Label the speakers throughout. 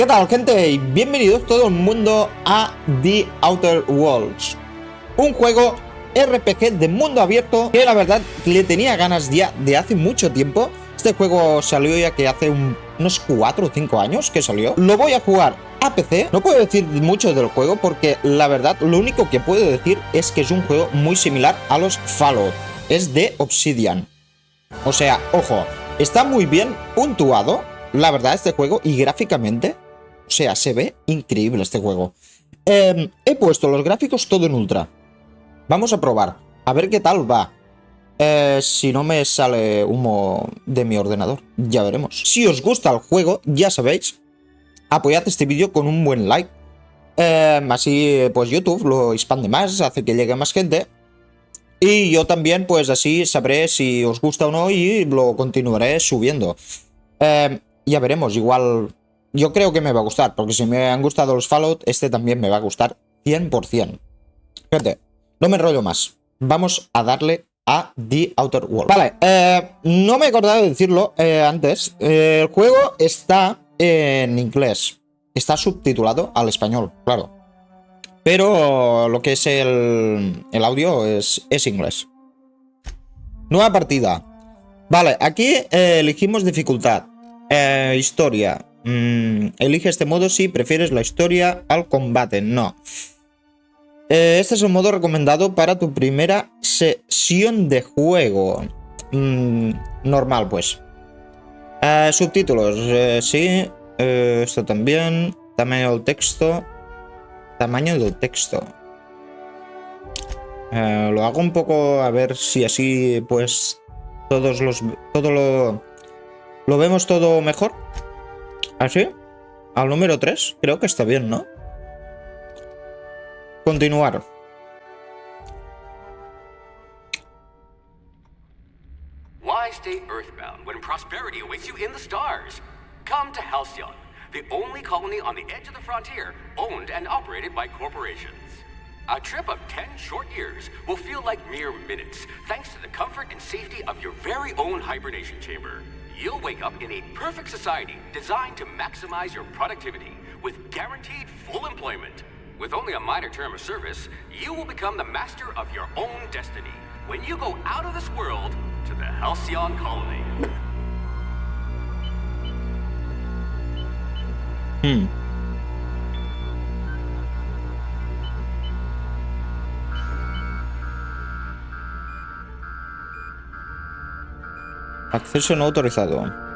Speaker 1: ¿Qué tal, gente? Y bienvenidos todo el mundo a The Outer Worlds, un juego RPG de mundo abierto que la verdad le tenía ganas ya de hace mucho tiempo. Este juego salió ya que hace unos 4 o 5 años que salió. Lo voy a jugar a PC. No puedo decir mucho del juego porque la verdad lo único que puedo decir es que es un juego muy similar a los Fallot. Es de Obsidian. O sea, ojo, está muy bien puntuado, la verdad, este juego, y gráficamente, o sea, se ve increíble este juego. He puesto los gráficos todo en ultra. Vamos a probar, a ver qué tal va. Si no me sale humo de mi ordenador, ya veremos. Si os gusta el juego, ya sabéis, apoyad este vídeo con un buen like. Así, pues YouTube lo expande más, hace que llegue a más gente. Y yo también, pues así sabré si os gusta o no y lo continuaré subiendo. Ya veremos, igual... Yo creo que me va a gustar, porque si me han gustado los Fallot, este también me va a gustar 100%. Gente, no me enrollo más. Vamos a darle a The Outer Worlds. Vale, no me he acordado de decirlo antes. El juego está en inglés. Está subtitulado al español, claro. Pero lo que es el audio es inglés. Nueva partida. Vale, aquí elegimos dificultad. Historia. Elige este modo si prefieres la historia al combate. No. Este es el modo recomendado para tu primera sesión de juego. Normal, pues. Subtítulos. Sí. Esto también. Tamaño del texto. Tamaño del texto. Lo hago un poco a ver si así pues lo vemos todo mejor. Así. Al número 3. Creo que está bien, ¿no? Continuar.
Speaker 2: Why stay earthbound when prosperity awaits you in the stars? Come to Halcyon, the only colony on the edge of the frontier, owned and operated by corporations. A trip of 10 short years will feel like mere minutes, thanks to the comfort and safety of your very own hibernation chamber. You'll wake up in a perfect society designed to maximize your productivity with guaranteed full employment. With only a minor term of service, you will become the master of your own destiny when you go out of this world to the Halcyon colony.
Speaker 1: Acceso no autorizado.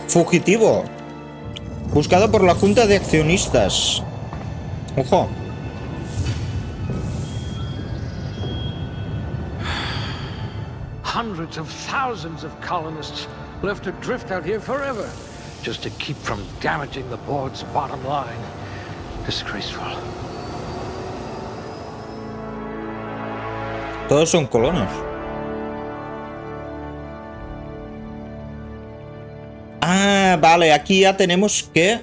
Speaker 1: Fugitivo. Buscado por la Junta de Accionistas. Ojo.
Speaker 3: Hundreds of thousands of colonists left adrift out here forever, just to keep from damaging the board's bottom line. Disgraceful.
Speaker 1: Todos son colonos. Ah, vale, aquí ya tenemos que...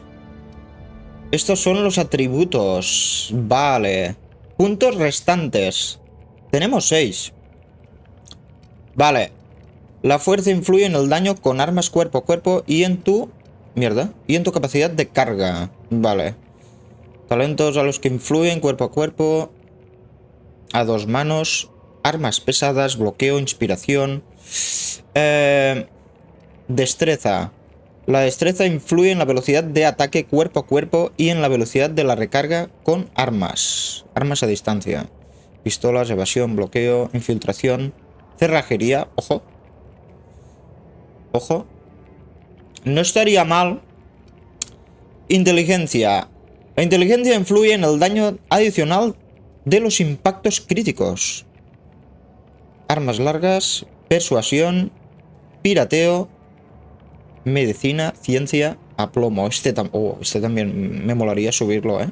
Speaker 1: Estos son los atributos. Vale. Puntos restantes. Tenemos 6. Vale. La fuerza influye en el daño con armas cuerpo a cuerpo y en tu... Mierda. Y en tu capacidad de carga. Vale. Talentos a los que influyen cuerpo a cuerpo. A 2 manos. Armas pesadas. Bloqueo. Inspiración. Destreza. La destreza influye en la velocidad de ataque cuerpo a cuerpo y en la velocidad de la recarga con armas. Armas a distancia. Pistolas, evasión, bloqueo, infiltración, cerrajería. Ojo. Ojo. No estaría mal. Inteligencia. La inteligencia influye en el daño adicional de los impactos críticos. Armas largas, persuasión, pirateo, medicina, ciencia, a plomo. Este también me molaría subirlo, ¿eh?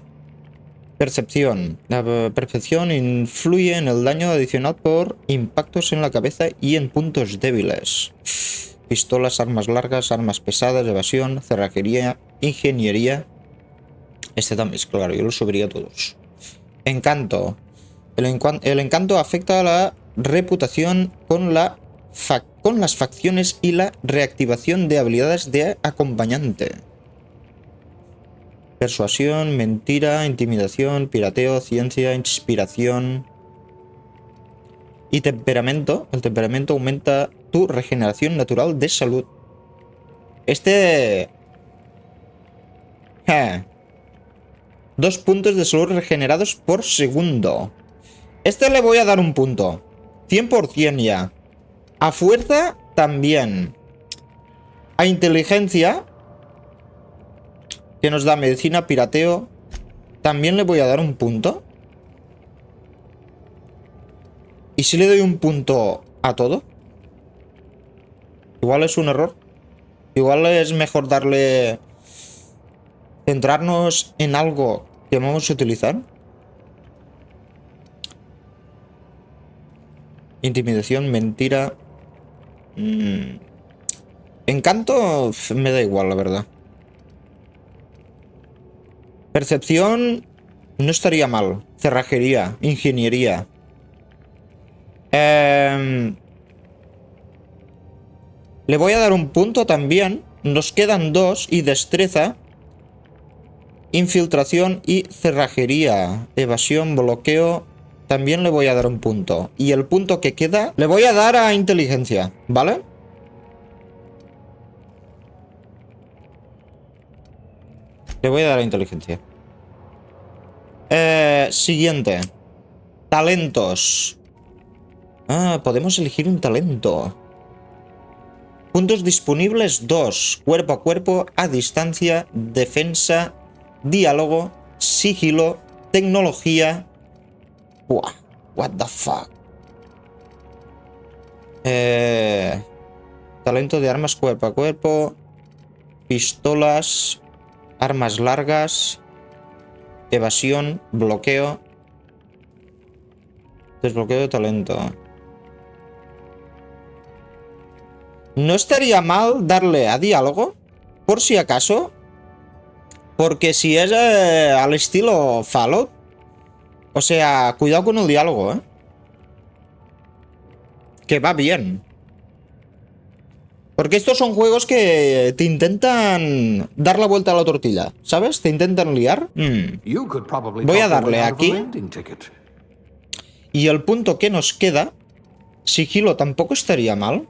Speaker 1: Percepción. La percepción influye en el daño adicional por impactos en la cabeza y en puntos débiles. Pistolas, armas largas, armas pesadas, evasión, cerrajería, ingeniería. Este también, claro, yo lo subiría a todos. Encanto. El encanto afecta a la reputación con las facciones y la reactivación de habilidades de acompañante. Persuasión, mentira, intimidación, pirateo, ciencia, inspiración y temperamento. El temperamento aumenta tu regeneración natural de salud. Este... 2 puntos de salud regenerados por segundo. Este le voy a dar un punto. 100% ya. A fuerza también. A inteligencia, que nos da medicina, pirateo, también le voy a dar un punto. ¿Y si le doy un punto a todo? Igual es un error. Igual es mejor darle... centrarnos en algo que vamos a utilizar. Intimidación, mentira. Encanto me da igual, la verdad. Percepción no estaría mal. Cerrajería, ingeniería. Le voy a dar un punto también. Nos quedan 2 y destreza. Infiltración y cerrajería. Evasión, bloqueo. También le voy a dar un punto. Y el punto que queda le voy a dar a inteligencia, ¿vale? Le voy a dar a inteligencia. Siguiente. Talentos. Ah, podemos elegir un talento. Puntos disponibles 2. Cuerpo a cuerpo, a distancia, defensa, diálogo, sigilo, tecnología. Buah, what the fuck. Talento de armas cuerpo a cuerpo, pistolas, armas largas, evasión, bloqueo, desbloqueo de talento. No estaría mal darle a diálogo, por si acaso, porque si es al estilo Fallot, o sea, cuidado con el diálogo, ¿eh? Que va bien. Porque estos son juegos que te intentan dar la vuelta a la tortilla, ¿sabes? Te intentan liar. Voy a darle aquí. Y el punto que nos queda, sigilo tampoco estaría mal.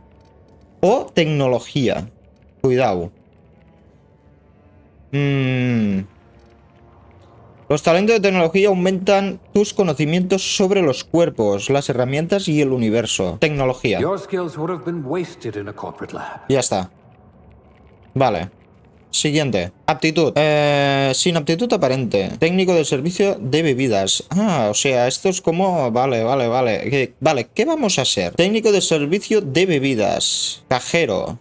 Speaker 1: O tecnología. Cuidado. Los talentos de tecnología aumentan tus conocimientos sobre los cuerpos, las herramientas y el universo. Tecnología. Ya está. Vale. Siguiente. Aptitud. Sin aptitud aparente. Técnico de servicio de bebidas. Ah, o sea, esto es como... Vale. Vale, ¿qué vamos a hacer? Técnico de servicio de bebidas. Cajero.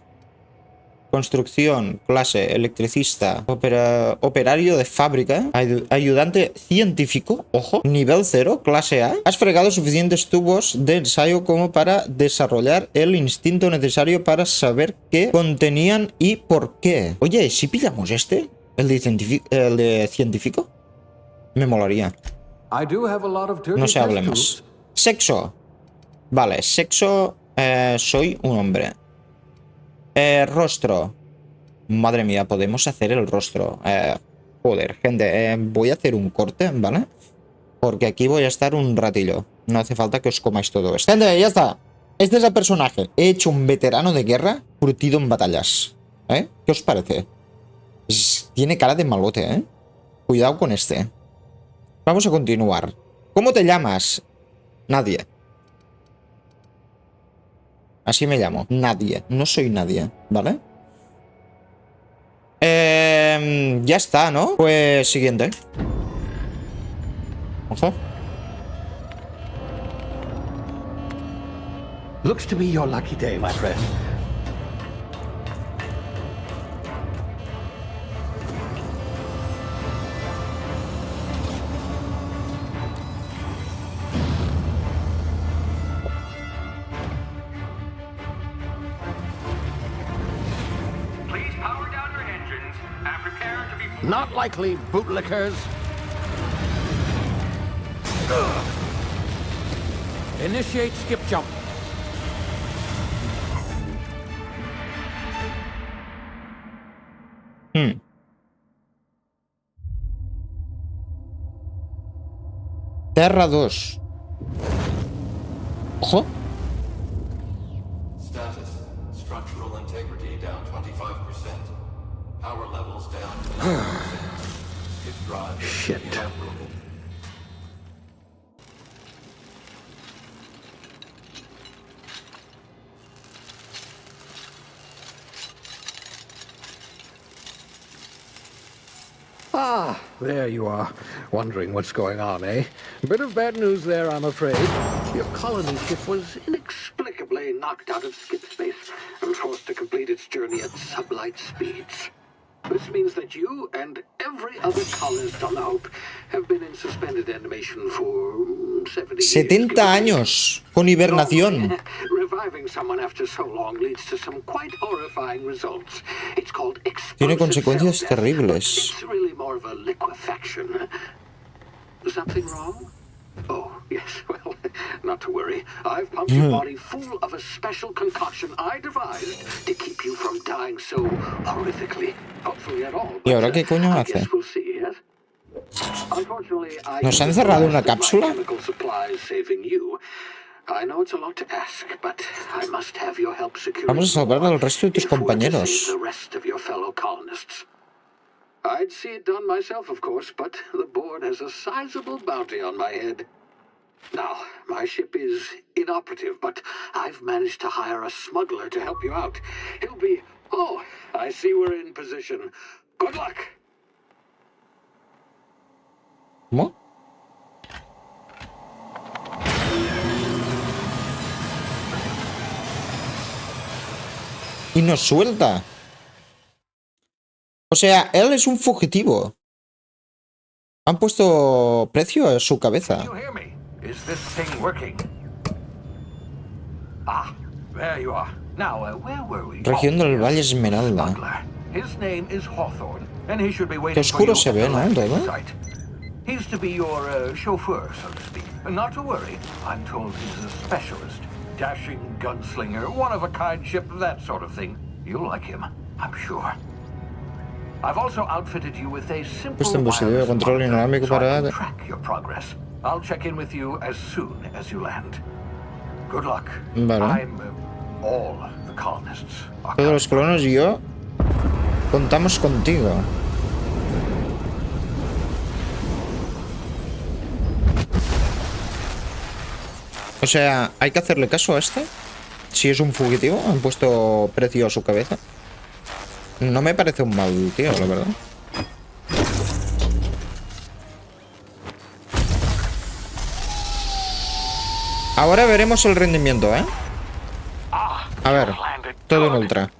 Speaker 1: Construcción, clase, electricista, operario de fábrica, ayudante científico, ojo, nivel 0, clase A. Has fregado suficientes tubos de ensayo como para desarrollar el instinto necesario para saber qué contenían y por qué. Oye, si pillamos este, el de científico, me molaría. No se hable más. Sexo. Vale, sexo, soy un hombre. Rostro. Madre mía, podemos hacer el rostro. Joder, gente, voy a hacer un corte, ¿vale? Porque aquí voy a estar un ratillo. No hace falta que os comáis todo esto. Gente, ya está. Este es el personaje. He hecho un veterano de guerra curtido en batallas. ¿Qué os parece? Tiene cara de malote, ¿eh? Cuidado con este. Vamos a continuar. ¿Cómo te llamas? Nadie. Así me llamo. Nadie. No soy nadie, ¿vale? Ya está, ¿no? Pues siguiente. Ojo.
Speaker 3: Looks to be your lucky day, my friend.
Speaker 2: And prepare to be...
Speaker 3: Not likely, bootlickers. Initiate skip jump.
Speaker 1: Terra 2. Ojo.
Speaker 4: Status. Structural integrity down 25%. Power levels down 9%. Hit drive.
Speaker 3: Shit.
Speaker 4: Inoperable.
Speaker 3: Ah, there you are. Wondering what's going on, eh? Bit of bad news there, I'm afraid. Your colony ship was inexplicably knocked out of skip space and forced to complete its journey at sublight speeds. This means that you and every other colonist on the Hope have been in suspended animation for 70 years.
Speaker 1: 70 años con hibernación.
Speaker 3: Reviving someone after so long leads to some quite horrifying results. It's called
Speaker 1: Tiene
Speaker 3: explosive
Speaker 1: consecuencias
Speaker 3: cell death,
Speaker 1: terribles.
Speaker 3: but it's really more of a liquefaction. Something wrong? Oh, yes, well, not to worry. I've pumped your body full of a special concoction I devised to keep you from dying so horrifically. Hopefully at all.
Speaker 1: ¿Y ahora qué coño
Speaker 3: I
Speaker 1: hace?
Speaker 3: guess we'll see, yes? Unfortunately, I
Speaker 1: ¿Nos han
Speaker 3: can't
Speaker 1: encerrado en una
Speaker 3: realize that my
Speaker 1: cápsula?
Speaker 3: chemical supply is saving you. I know it's a lot to ask, but I must have your help securing
Speaker 1: Vamos a salvar al resto de tus
Speaker 3: if we're to
Speaker 1: compañeros.
Speaker 3: save the rest of your fellow colonists. I'd see it done myself, of course, but the board has a sizable bounty on my head. Now, my ship is inoperative, but I've managed to hire a smuggler to help you out. He'll be... Oh, I see we're in position. Good luck!
Speaker 1: ¿Cómo? Y nos suelta. O sea, él es un fugitivo. Han puesto precio a su cabeza.
Speaker 3: You hear me? Is this thing working? Ah, there you are. Now, where were we?
Speaker 1: Región del
Speaker 3: yes,
Speaker 1: Valle Esmeralda.
Speaker 3: smuggler. His name is Hawthorne, and he should be
Speaker 1: Qué
Speaker 3: waiting for
Speaker 1: oscuro
Speaker 3: you
Speaker 1: se
Speaker 3: at
Speaker 1: ve,
Speaker 3: the
Speaker 1: ¿no?
Speaker 3: landing
Speaker 1: Todo.
Speaker 3: site. He's to be your chauffeur, so to speak. Not to worry. I'm told he's a specialist. Dashing gunslinger, one-of-a-kind ship, that sort of thing. You'll like him, I'm sure. I've also outfitted you with a simple
Speaker 1: Puesto en dispositivo de
Speaker 3: wireless
Speaker 1: control
Speaker 3: monitor,
Speaker 1: inalámbrico
Speaker 3: so I
Speaker 1: para...
Speaker 3: can track your progress. I'll check in with you as soon as you land. Good luck.
Speaker 1: Vale.
Speaker 3: I'm all the colonists are
Speaker 1: Todos los colonos y yo contamos contigo. O sea, ¿hay que hacerle caso a este? Si es un fugitivo, han puesto precio a su cabeza. No me parece un mal tío, la verdad. Ahora veremos el rendimiento, ¿eh? A ver, todo en ultra.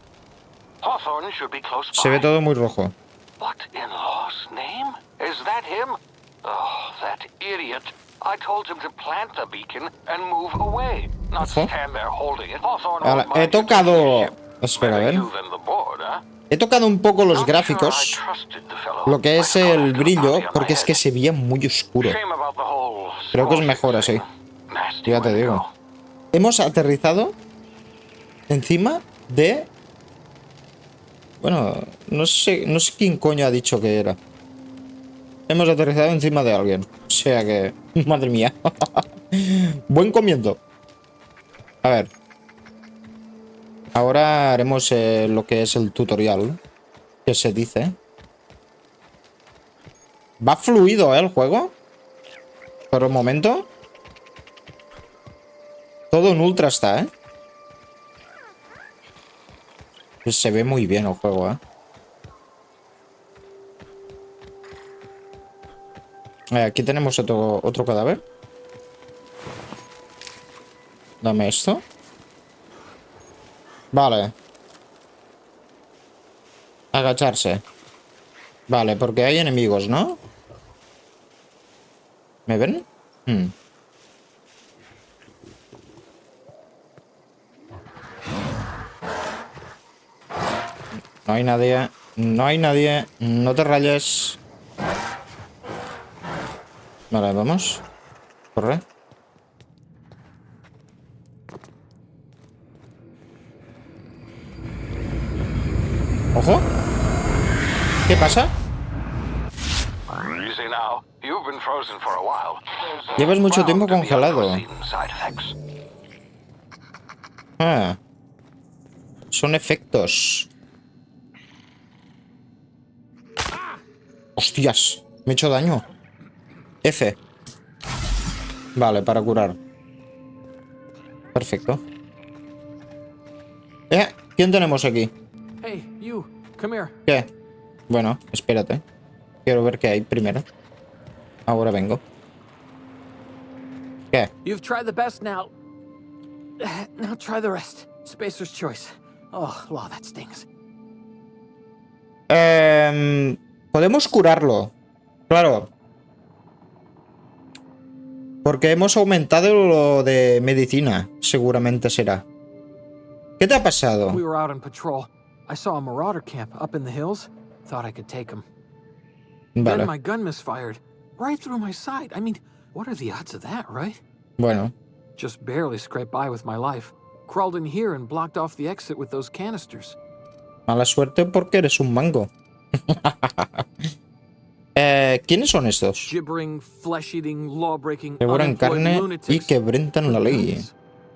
Speaker 5: Hawthorne should be close
Speaker 1: Se ve
Speaker 5: by.
Speaker 1: todo muy rojo.
Speaker 5: What in law's name? Is that him? Oh, that idiot. I told him to plant the beacon and move away, not
Speaker 1: Ojo.
Speaker 5: stand there holding it. Hawthorne
Speaker 1: Ahora,
Speaker 5: won't
Speaker 1: he
Speaker 5: mind you
Speaker 1: tocado...
Speaker 5: taking the ship.
Speaker 1: Espera, a
Speaker 5: Better
Speaker 1: ver.
Speaker 5: you than the board, huh?
Speaker 1: He tocado un poco los
Speaker 5: Not sure I
Speaker 1: gráficos,
Speaker 5: trusted the fellow.
Speaker 1: lo que es
Speaker 5: Like a
Speaker 1: el
Speaker 5: cloud
Speaker 1: brillo,
Speaker 5: on my
Speaker 1: porque es que
Speaker 5: head.
Speaker 1: se veía muy oscuro.
Speaker 5: Shame about the whole
Speaker 1: Creo que es
Speaker 5: scholarship
Speaker 1: mejor así.
Speaker 5: thing. Nasty
Speaker 1: Ya te
Speaker 5: way to
Speaker 1: digo.
Speaker 5: go.
Speaker 1: Hemos aterrizado encima de... Bueno, no sé quién coño ha dicho que era. Hemos aterrizado encima de alguien. O sea que... Madre mía. Buen comienzo. A ver. Ahora haremos lo que es el tutorial. Que se dice. Va fluido, ¿eh? El juego. Por el momento. Todo en ultra está, ¿eh? Se ve muy bien el juego, ¿eh? Aquí tenemos otro cadáver. Dame esto. Vale. Agacharse. Vale, porque hay enemigos, ¿no? ¿Me ven? No hay nadie. No hay nadie. No te rayes. Vale, vamos. Corre. ¡Ojo! ¿Qué pasa?
Speaker 5: Easy now. You've been frozen for a while.
Speaker 1: Llevas mucho tiempo
Speaker 5: Bound to be
Speaker 1: congelado.
Speaker 5: unforeseen side effects.
Speaker 1: Ah. Son efectos. ¡Hostias! Me he hecho daño. F. Vale, para curar. Perfecto. ¿Quién tenemos aquí?
Speaker 6: Hey, you, come here.
Speaker 1: ¿Qué? Bueno, espérate. Quiero ver qué hay primero. Ahora vengo. ¿Qué?
Speaker 6: You've tried the best now. Now try the rest. Spacer's choice. Oh, law, that stings.
Speaker 1: Podemos curarlo. Claro. Porque hemos aumentado lo de medicina. Seguramente será. ¿Qué te ha pasado?
Speaker 6: We were out on patrol. I saw a marauder camp up in the hills. Thought I could take him.
Speaker 1: Vale.
Speaker 6: Then my gun misfired. Right through my side. I mean, what are the odds of that, right?
Speaker 1: Bueno.
Speaker 6: Just barely scraped by with my life. Crawled in here and blocked off the exit with those canisters.
Speaker 1: Mala suerte porque eres un mango. ¿Quiénes son estos?
Speaker 6: Gibbering, flesh-eating, law-breaking,
Speaker 1: Devoran
Speaker 6: unemployed
Speaker 1: carne y
Speaker 6: lunatics.
Speaker 1: quebrantan la ley.
Speaker 6: Guns.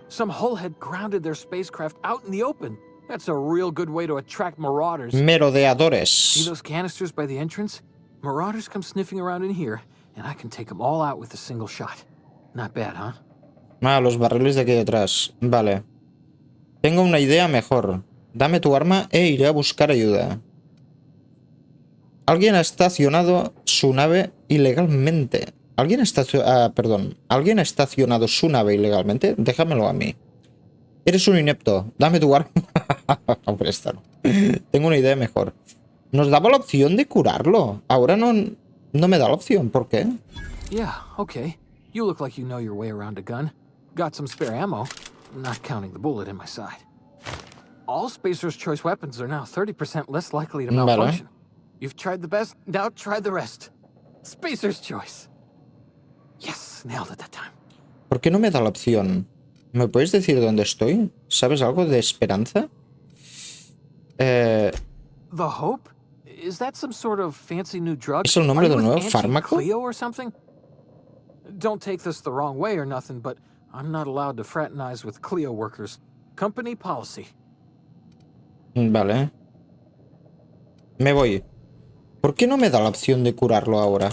Speaker 6: Some hullhead grounded their spacecraft out in the open. That's a real good way to attract marauders. See
Speaker 1: Merodeadores.
Speaker 6: those canisters by the entrance? Marauders come sniffing around in here, and I can take them all out with a single shot. Not bad, huh?
Speaker 1: Ah, los barriles de aquí detrás. Vale. Tengo una idea mejor. Dame tu arma e iré a buscar ayuda. Alguien ha estacionado su nave ilegalmente. ¿Alguien ha estacionado su nave ilegalmente? Déjamelo a mí. Eres un inepto. Dame tu arma. Hombre, esta no. Tengo una idea mejor. Nos daba la opción de curarlo. Ahora no me da la opción. ¿Por qué?
Speaker 6: Yeah, okay. You look like you know your way around a gun. Got some spare ammo, not counting the bullet in my side. All Spacer's choice weapons are now 30% less likely to malfunction. You've tried the best, now try the rest. Spacer's choice. Yes, nailed it that time.
Speaker 1: ¿Por qué no me da la opción? ¿Me puedes decir dónde estoy? ¿Sabes algo de esperanza?
Speaker 6: The Hope? Is that some sort of fancy new drug?
Speaker 1: ¿Es el nombre
Speaker 6: Are you
Speaker 1: del
Speaker 6: with
Speaker 1: nuevo
Speaker 6: Auntie
Speaker 1: fármaco?
Speaker 6: Cleo or something? Don't take this the wrong way or nothing, but I'm not allowed to fraternize with Cleo workers. Company policy.
Speaker 1: Vale. Me voy. ¿Por qué no me da la opción de curarlo ahora?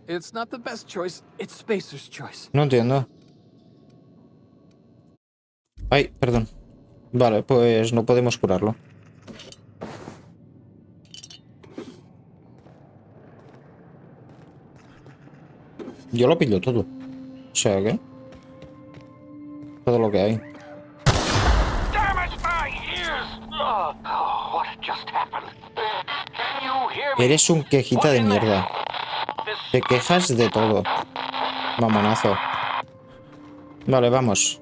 Speaker 6: It's not the best choice, it's Spacer's choice.
Speaker 1: No entiendo. Ay, perdón. Vale, pues no podemos curarlo. Yo lo pillo todo. O sea que... todo lo que hay.
Speaker 5: Damn it, my ears! Oh, what just happened? Can you hear me?
Speaker 1: Eres un quejita de mierda. Te quejas de todo. Mamonazo. Vale, vamos.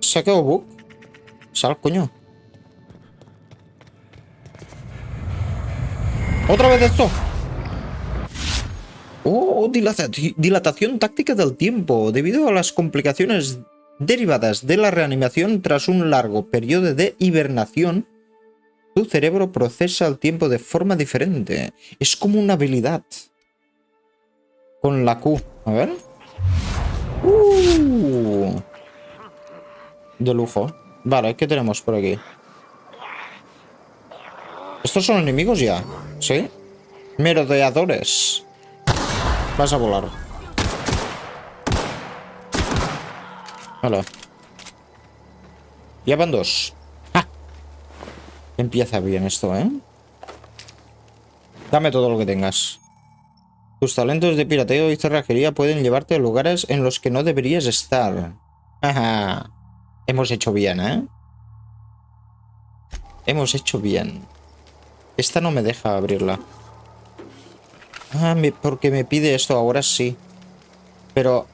Speaker 1: Se ha quedado bug. Sal, coño. ¿Otra vez esto? Oh, dilatación táctica del tiempo. Debido a las complicaciones derivadas de la reanimación tras un largo periodo de hibernación, tu cerebro procesa el tiempo de forma diferente. Es como una habilidad. Con la Q. A ver. De lujo. Vale, ¿qué tenemos por aquí? ¿Estos son enemigos ya? ¿Sí? Merodeadores. Vas a volar. Hola. Ya van dos. ¡Ja! Empieza bien esto, ¿eh? Dame todo lo que tengas. Tus talentos de pirateo y cerrajería pueden llevarte a lugares en los que no deberías estar. Ajá. Hemos hecho bien, ¿eh? Hemos hecho bien. Esta no me deja abrirla. Ah, porque me pide esto ahora sí. Pero...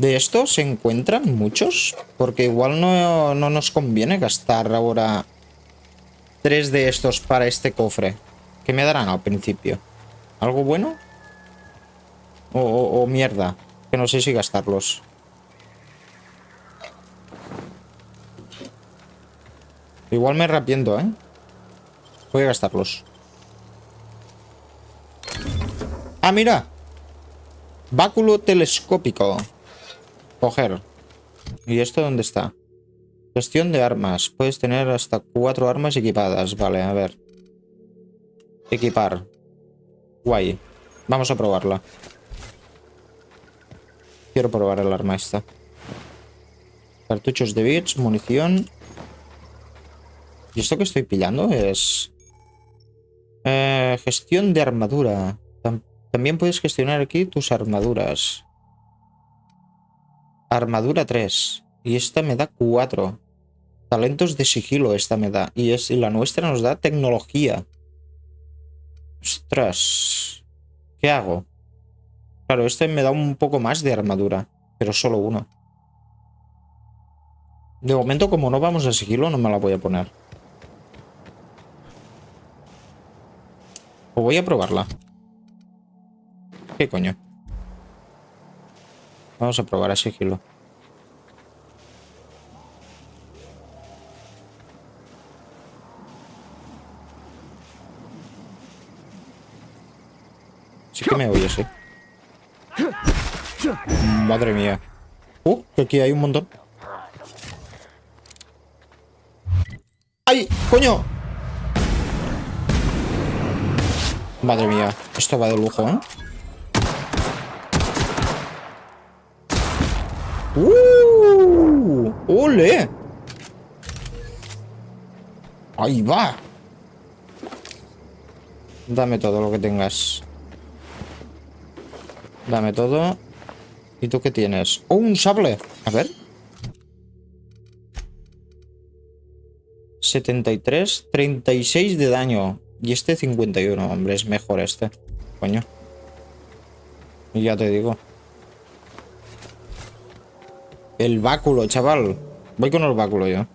Speaker 1: ¿De estos se encuentran muchos? Porque igual no nos conviene gastar ahora 3 de estos para este cofre. ¿Qué me darán al principio? ¿Algo bueno? O mierda. Que no sé si gastarlos. Igual me arrepiento, ¿eh? Voy a gastarlos. ¡Ah, mira! Báculo telescópico. Coger. ¿Y esto dónde está? Gestión de armas. Puedes tener hasta 4 armas equipadas. Vale, a ver. Equipar. Guay. Vamos a probarla. Quiero probar el arma esta. Cartuchos de bits, munición. ¿Y esto que estoy pillando es...? Gestión de armadura. También puedes gestionar aquí tus armaduras. Armadura 3. Y esta me da 4. Talentos de sigilo esta me da. Y la nuestra nos da tecnología. Ostras. ¿Qué hago? Claro, este me da un poco más de armadura. Pero solo uno. De momento, como no vamos a sigilo, no me la voy a poner. O voy a probarla. ¿Qué coño? Vamos a probar a sigilo. Sí que me oye, sí. Madre mía. Que aquí hay un montón. ¡Ay! ¡Coño! Madre mía. Esto va de lujo, ¿eh? ¡Ole! ¡Ahí va! Dame todo lo que tengas. Dame todo. ¿Y tú qué tienes? ¡Oh, un sable! A ver. 73, 36 de daño. Y este 51. Hombre, es mejor este. Coño. Y ya te digo. El báculo, chaval. Voy con el báculo yo.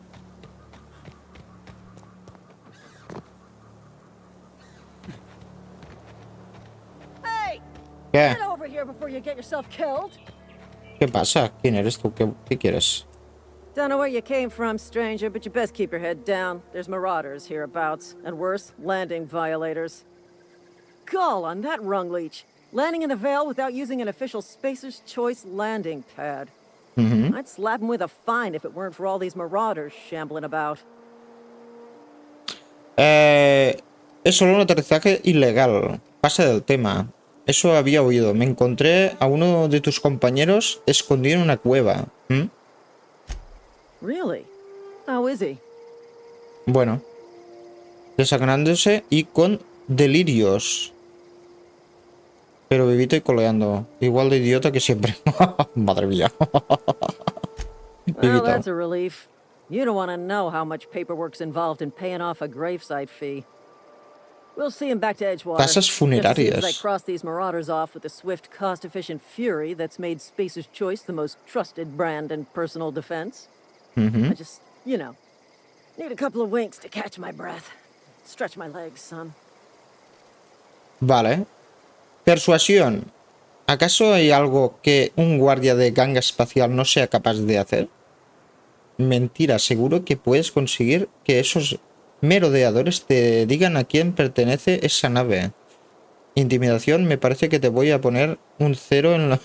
Speaker 1: ¿Qué? ¿Qué pasa? ¿Quién eres tú? ¿Qué quieres?
Speaker 7: Don't know where you came from, stranger, but you best keep your head down. There's marauders hereabouts, and worse, landing violators. Gall on that rung leech. Landing in the Vale without using an official Spacer's Choice landing pad. I'd slap him with a fine if it weren't for all these marauders shambling about.
Speaker 1: Es solo un aterrizaje ilegal. Pasa del tema. Eso había oído. Me encontré a uno de tus compañeros escondido en una cueva.
Speaker 7: Really? How is he?
Speaker 1: Bueno. Desangrándose y con delirios. Pero vivito y coleando. Igual de idiota que siempre. Madre mía.
Speaker 7: Well, that's a relief. You don't want to know how much paperwork's involved in paying off a gravesite fee. We'll see him back to Edgewater.
Speaker 1: Tasas funerarias.
Speaker 7: I cross these marauders off with the swift, cost-efficient fury that's made Spacer's Choice the most trusted brand in personal defense. I just, you know, need a couple of winks to catch my breath. Stretch my legs, son.
Speaker 1: Vale. Persuasión. ¿Acaso hay algo que un guardia de ganga espacial no sea capaz de hacer? Mentira, seguro que puedes conseguir que esos merodeadores te digan a quién pertenece esa nave. Intimidación, me parece que te voy a poner un 0 en la...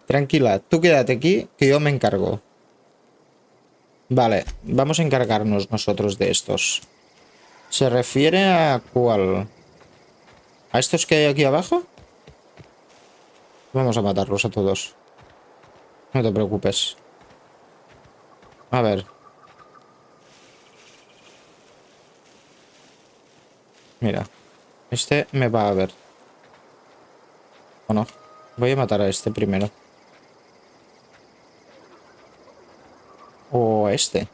Speaker 1: Tranquila, tú quédate aquí que yo me encargo. Vale, vamos a encargarnos nosotros de estos. ¿Se refiere a cuál? ¿A estos que hay aquí abajo? Vamos a matarlos a todos. No te preocupes. A ver. Mira. Este me va a ver. ¿O no? Voy a matar a este primero. O a este.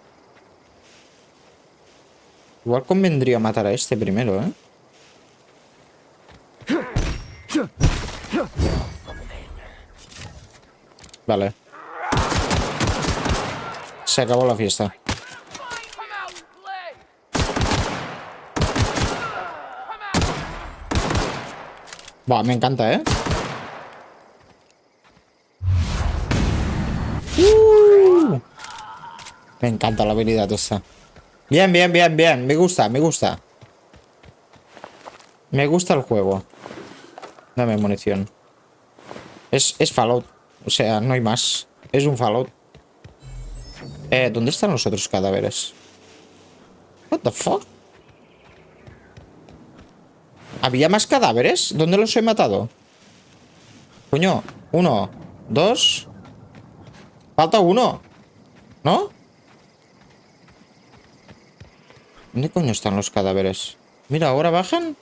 Speaker 1: Igual convendría matar a este primero, ¿eh? Vale. Se acabó la fiesta. Buah, me encanta, ¿eh? Me encanta la habilidad esta. Bien, bien, bien, bien. Me gusta, me gusta. Me gusta el juego. Dame munición. Es Fallot. O sea, no hay más. Es un Fallot. ¿Dónde están los otros cadáveres? What the fuck? ¿Había más cadáveres? ¿Dónde los he matado? Coño, 1, 2. Falta uno, ¿no? ¿Dónde coño están los cadáveres? Mira, ahora bajan.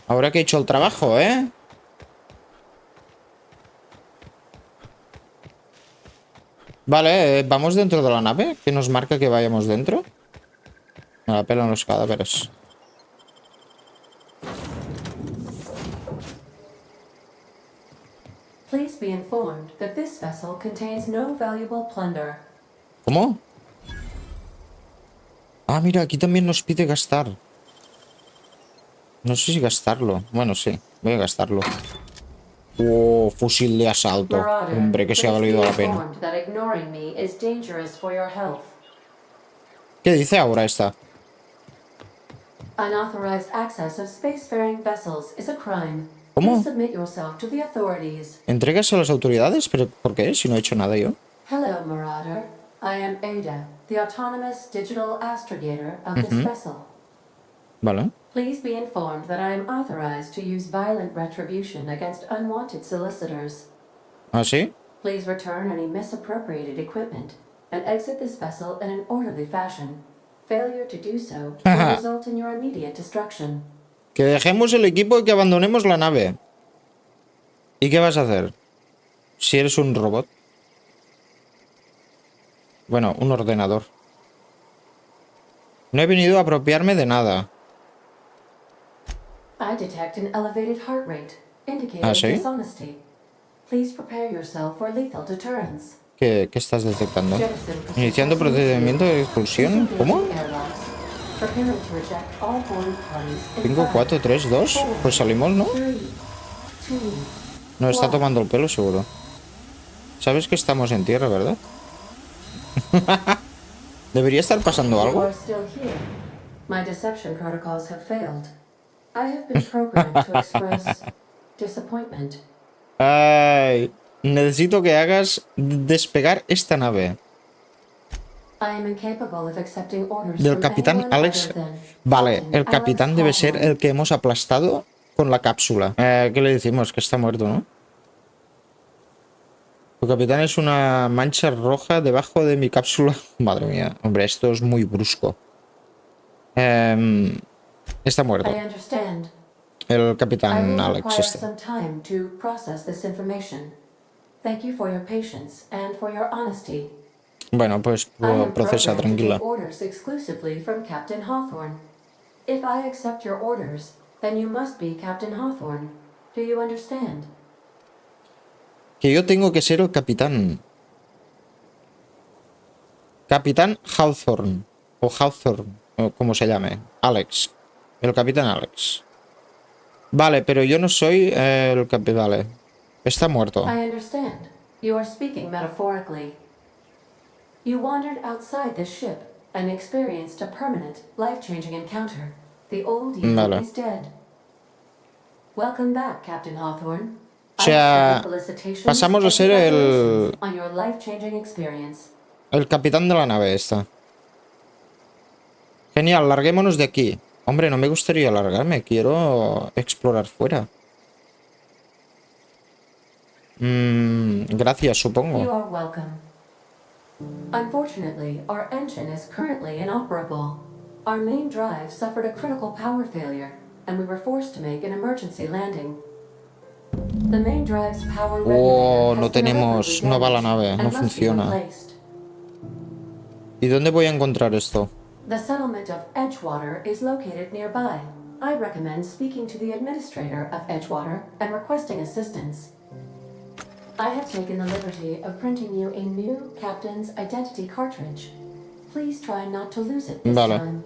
Speaker 1: Ahora que he hecho el trabajo, ¿eh? Vale, vamos dentro de la nave. ¿Qué nos marca que vayamos dentro? Me la pelan los cadáveres.
Speaker 8: Please be informed that this vessel contains no valuable plunder.
Speaker 1: ¿Cómo? Ah, mira, aquí también nos pide gastar. No sé si gastarlo. Bueno, sí, voy a gastarlo. Oh, fusil de asalto. Hombre, que se ha valido la pena. ¿Qué dice ahora esta?
Speaker 8: Unauthorized access of spacefaring vessels is a crime.
Speaker 1: ¿Cómo?
Speaker 8: Please submit yourself to the authorities.
Speaker 1: ¿Entregas a las autoridades? ¿Pero por qué? Si no he hecho nada yo.
Speaker 8: Hello, Marauder. I am Ada, the autonomous digital astrogator of this vessel.
Speaker 1: Vale.
Speaker 8: Please be informed that I am authorized to use violent retribution against unwanted solicitors.
Speaker 1: ¿Ah, sí?
Speaker 8: Please return any misappropriated equipment and exit this vessel in an orderly fashion. Failure to do so will result in your immediate destruction.
Speaker 1: Que dejemos el equipo y que abandonemos la nave. ¿Y qué vas a hacer? Si eres un robot. Bueno, un ordenador. No he venido a apropiarme de nada.
Speaker 8: I detect an elevated heart rate, indicating
Speaker 1: ¿Ah, sí?
Speaker 8: dishonesty. Please prepare yourself for lethal deterrence.
Speaker 1: ¿Qué estás detectando? Iniciando procedimiento de expulsión. ¿Cómo? 5, 4, 3, 2. Pues salimos, ¿no? No, está tomando el pelo seguro. Sabes que estamos en tierra, ¿verdad? ¿Debería estar pasando algo?
Speaker 8: My deception protocols have failed. I have been programmed to express disappointment.
Speaker 1: Ay, necesito que hagas despegar esta nave.
Speaker 8: I am incapable of accepting orders
Speaker 1: Del
Speaker 8: from
Speaker 1: capitán
Speaker 8: anyone
Speaker 1: Alex.
Speaker 8: other than
Speaker 1: Vale,
Speaker 8: Captain
Speaker 1: el capitán
Speaker 8: Alex
Speaker 1: debe ser
Speaker 8: Hawthorne.
Speaker 1: el que hemos aplastado con la cápsula. ¿Qué le decimos? Que está muerto, ¿no? Tu capitán es una mancha roja debajo de mi cápsula. Madre mía, hombre, esto es muy brusco. Está muerto.
Speaker 8: I understand.
Speaker 1: El
Speaker 8: I
Speaker 1: capitán
Speaker 8: will
Speaker 1: Alex
Speaker 8: require
Speaker 1: este.
Speaker 8: some time to process this information. Thank you for your patience and for your honesty.
Speaker 1: Bueno, pues
Speaker 8: I am
Speaker 1: procesa,
Speaker 8: programmed to
Speaker 1: tranquila.
Speaker 8: take orders exclusively from Captain Hawthorne. If I accept your orders, then you must be Captain Hawthorne. Do you understand?
Speaker 1: Que yo tengo que ser el capitán. Capitán Hawthorne. O Hawthorne, o como se llame. Alex. El capitán Alex. Vale, pero yo no soy el capitán. Vale. Está muerto.
Speaker 8: I understand. You are speaking metaphorically. You wandered outside this ship and experienced a permanent, life-changing encounter. The old you
Speaker 1: Vale.
Speaker 8: is dead. Welcome back, Captain Hawthorne.
Speaker 1: O sea, pasamos a ser
Speaker 8: on your life-changing experience.
Speaker 1: el capitán de la nave esta. Genial, larguémonos de aquí. Hombre, no me gustaría largarme. Quiero explorar fuera. Gracias,
Speaker 8: You
Speaker 1: supongo.
Speaker 8: are welcome. Unfortunately, our engine is currently inoperable. Our main drive suffered a critical power failure, and we were forced to make an emergency landing. The main drive's power
Speaker 1: Oh,
Speaker 8: regulator
Speaker 1: no
Speaker 8: has been
Speaker 1: tenemos,
Speaker 8: irreparably
Speaker 1: no va la
Speaker 8: damaged
Speaker 1: nave,
Speaker 8: and
Speaker 1: no
Speaker 8: must be
Speaker 1: funciona.
Speaker 8: replaced.
Speaker 1: ¿Y dónde voy a encontrar esto?
Speaker 8: The settlement of Edgewater is located nearby. I recommend speaking to the administrator of Edgewater and requesting assistance. I have taken the liberty of printing you a new captain's identity cartridge. Please try not to lose it this time.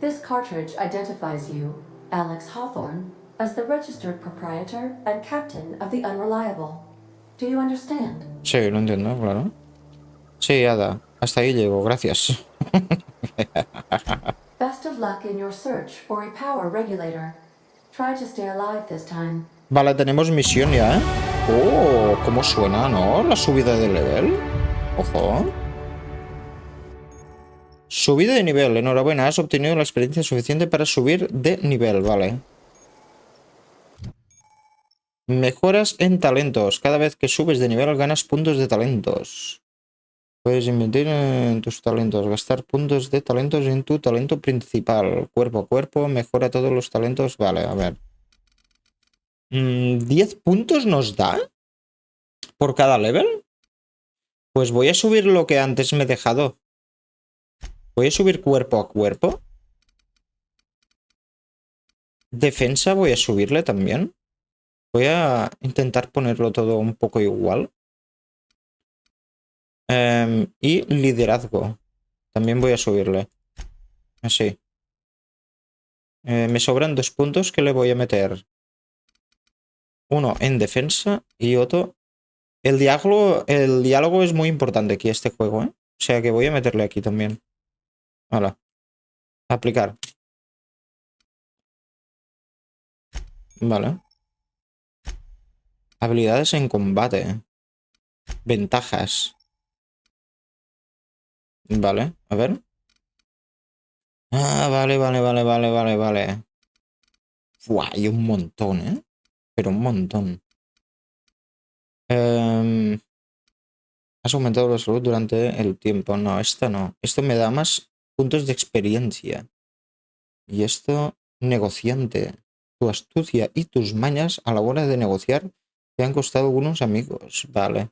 Speaker 8: This cartridge identifies you, Alex Hawthorne, as the registered proprietor and captain of the Unreliable. Do you understand?
Speaker 1: Sí, lo entiendo, claro. Sí, Ada, hasta ahí llego, gracias.
Speaker 8: Best of luck in your search for a power regulator. Try to stay alive this time.
Speaker 1: Vale, tenemos misión ya, ¿eh? Oh, cómo suena, ¿no? La subida de nivel. Ojo. Subida de nivel. Enhorabuena, has obtenido la experiencia suficiente para subir de nivel, vale. Mejoras en talentos. Cada vez que subes de nivel ganas puntos de talentos. Puedes invertir en tus talentos. Gastar puntos de talentos en tu talento principal. Cuerpo a cuerpo. Mejora todos los talentos. Vale, a ver. 10 puntos nos da por cada level. Pues voy a subir lo que antes me he dejado. Voy a subir cuerpo a cuerpo. Defensa voy a subirle también. Voy a intentar ponerlo todo un poco igual. Y liderazgo. También voy a subirle. Así. Me sobran 2 puntos que le voy a meter. Uno en defensa y otro... El diálogo es muy importante aquí este juego, ¿eh? O sea que voy a meterle aquí también. Hola. Aplicar. Vale. Habilidades en combate. Ventajas. Vale, a ver. Ah, vale. Buah, hay un montón, ¿eh? Pero un montón. Has aumentado la salud durante el tiempo. No, esta no. Esto me da más puntos de experiencia. Y esto, negociante. Tu astucia y tus mañas a la hora de negociar te han costado algunos amigos. Vale.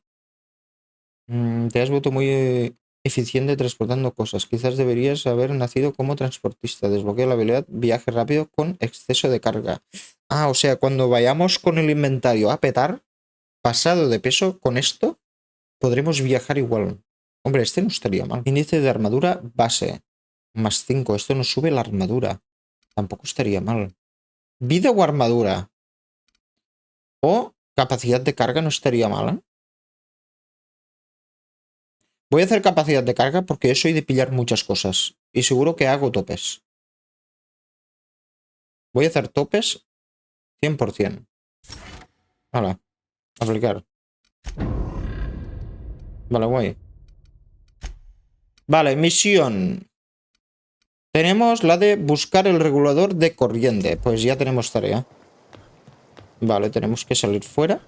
Speaker 1: Te has vuelto muy eficiente transportando cosas. Quizás deberías haber nacido como transportista. Desbloquea la habilidad viaje rápido con exceso de carga. Ah, o sea, cuando vayamos con el inventario a petar, pasado de peso, con esto podremos viajar igual. Hombre, este no estaría mal. Índice de armadura base. Más 5. Esto nos sube la armadura. Tampoco estaría mal. Vida o armadura. O capacidad de carga no estaría mal, ¿eh? Voy a hacer capacidad de carga porque yo soy de pillar muchas cosas. Y seguro que hago topes. Voy a hacer topes 100%. Vale. Aplicar. Vale, guay. Vale, misión. Tenemos la de buscar el regulador de corriente. Pues ya tenemos tarea. Vale, tenemos que salir fuera.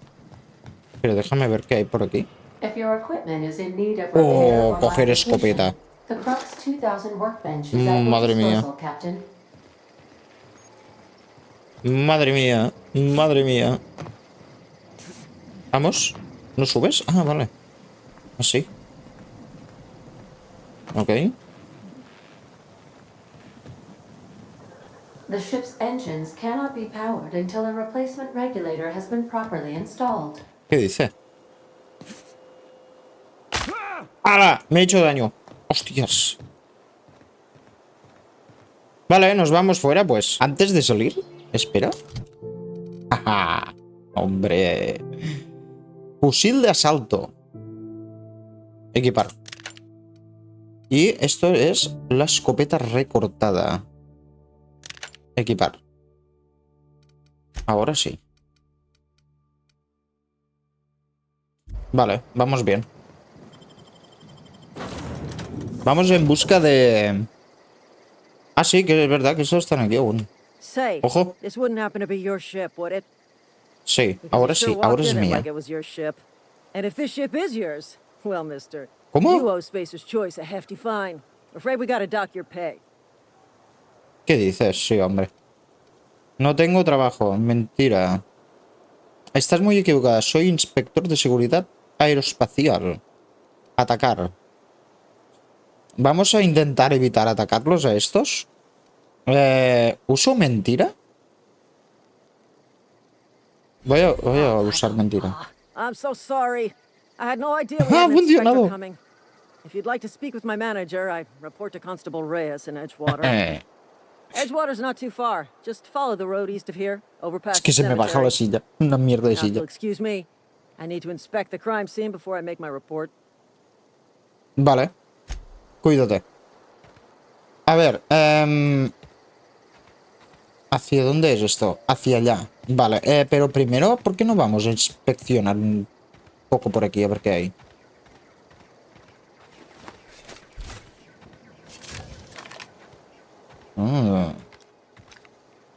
Speaker 1: Pero déjame ver qué hay por aquí. Oh, coger escopeta. Madre mía. Madre mía. Vamos. ¿No subes? Ah, vale. Así. Ok.
Speaker 8: The ship's engines cannot be powered until a replacement regulator has been properly installed.
Speaker 1: ¿Qué dice? ¡Hala! Me he hecho daño. ¡Hostias! Vale, nos vamos fuera, pues. Antes de salir. Espera. ¡Ja! Hombre. Fusil de asalto. Equipar. Y esto es la escopeta recortada. Equipar. Ahora sí. Vale, vamos bien. Vamos en busca de... Ah, sí, que es verdad que esos están aquí aún. Ojo. Sí, ahora sí, ahora es mía. ¿Cómo? ¿Qué dices? Sí, hombre. No tengo trabajo. Mentira. Estás muy equivocada. Soy inspector de seguridad aeroespacial. Atacar. Vamos a intentar evitar atacarlos a estos. ¿Uso mentira? Voy a usar mentira.
Speaker 7: I'm so sorry. I had no idea we had an inspector coming. If you'd like to speak with my manager, I report to Constable Reyes in Edgewater. Edgewater's not too far. Just follow the road east of here, overpass the cemetery.
Speaker 1: Es que se me baja la silla. Una mierda de silla.
Speaker 7: Excuse me. I need to inspect the crime scene before I make my report.
Speaker 1: Vale. Cuídate. A ver, ¿hacia dónde es esto? Hacia allá. Vale, pero primero, ¿por qué no vamos a inspeccionar un poco por aquí a ver qué hay?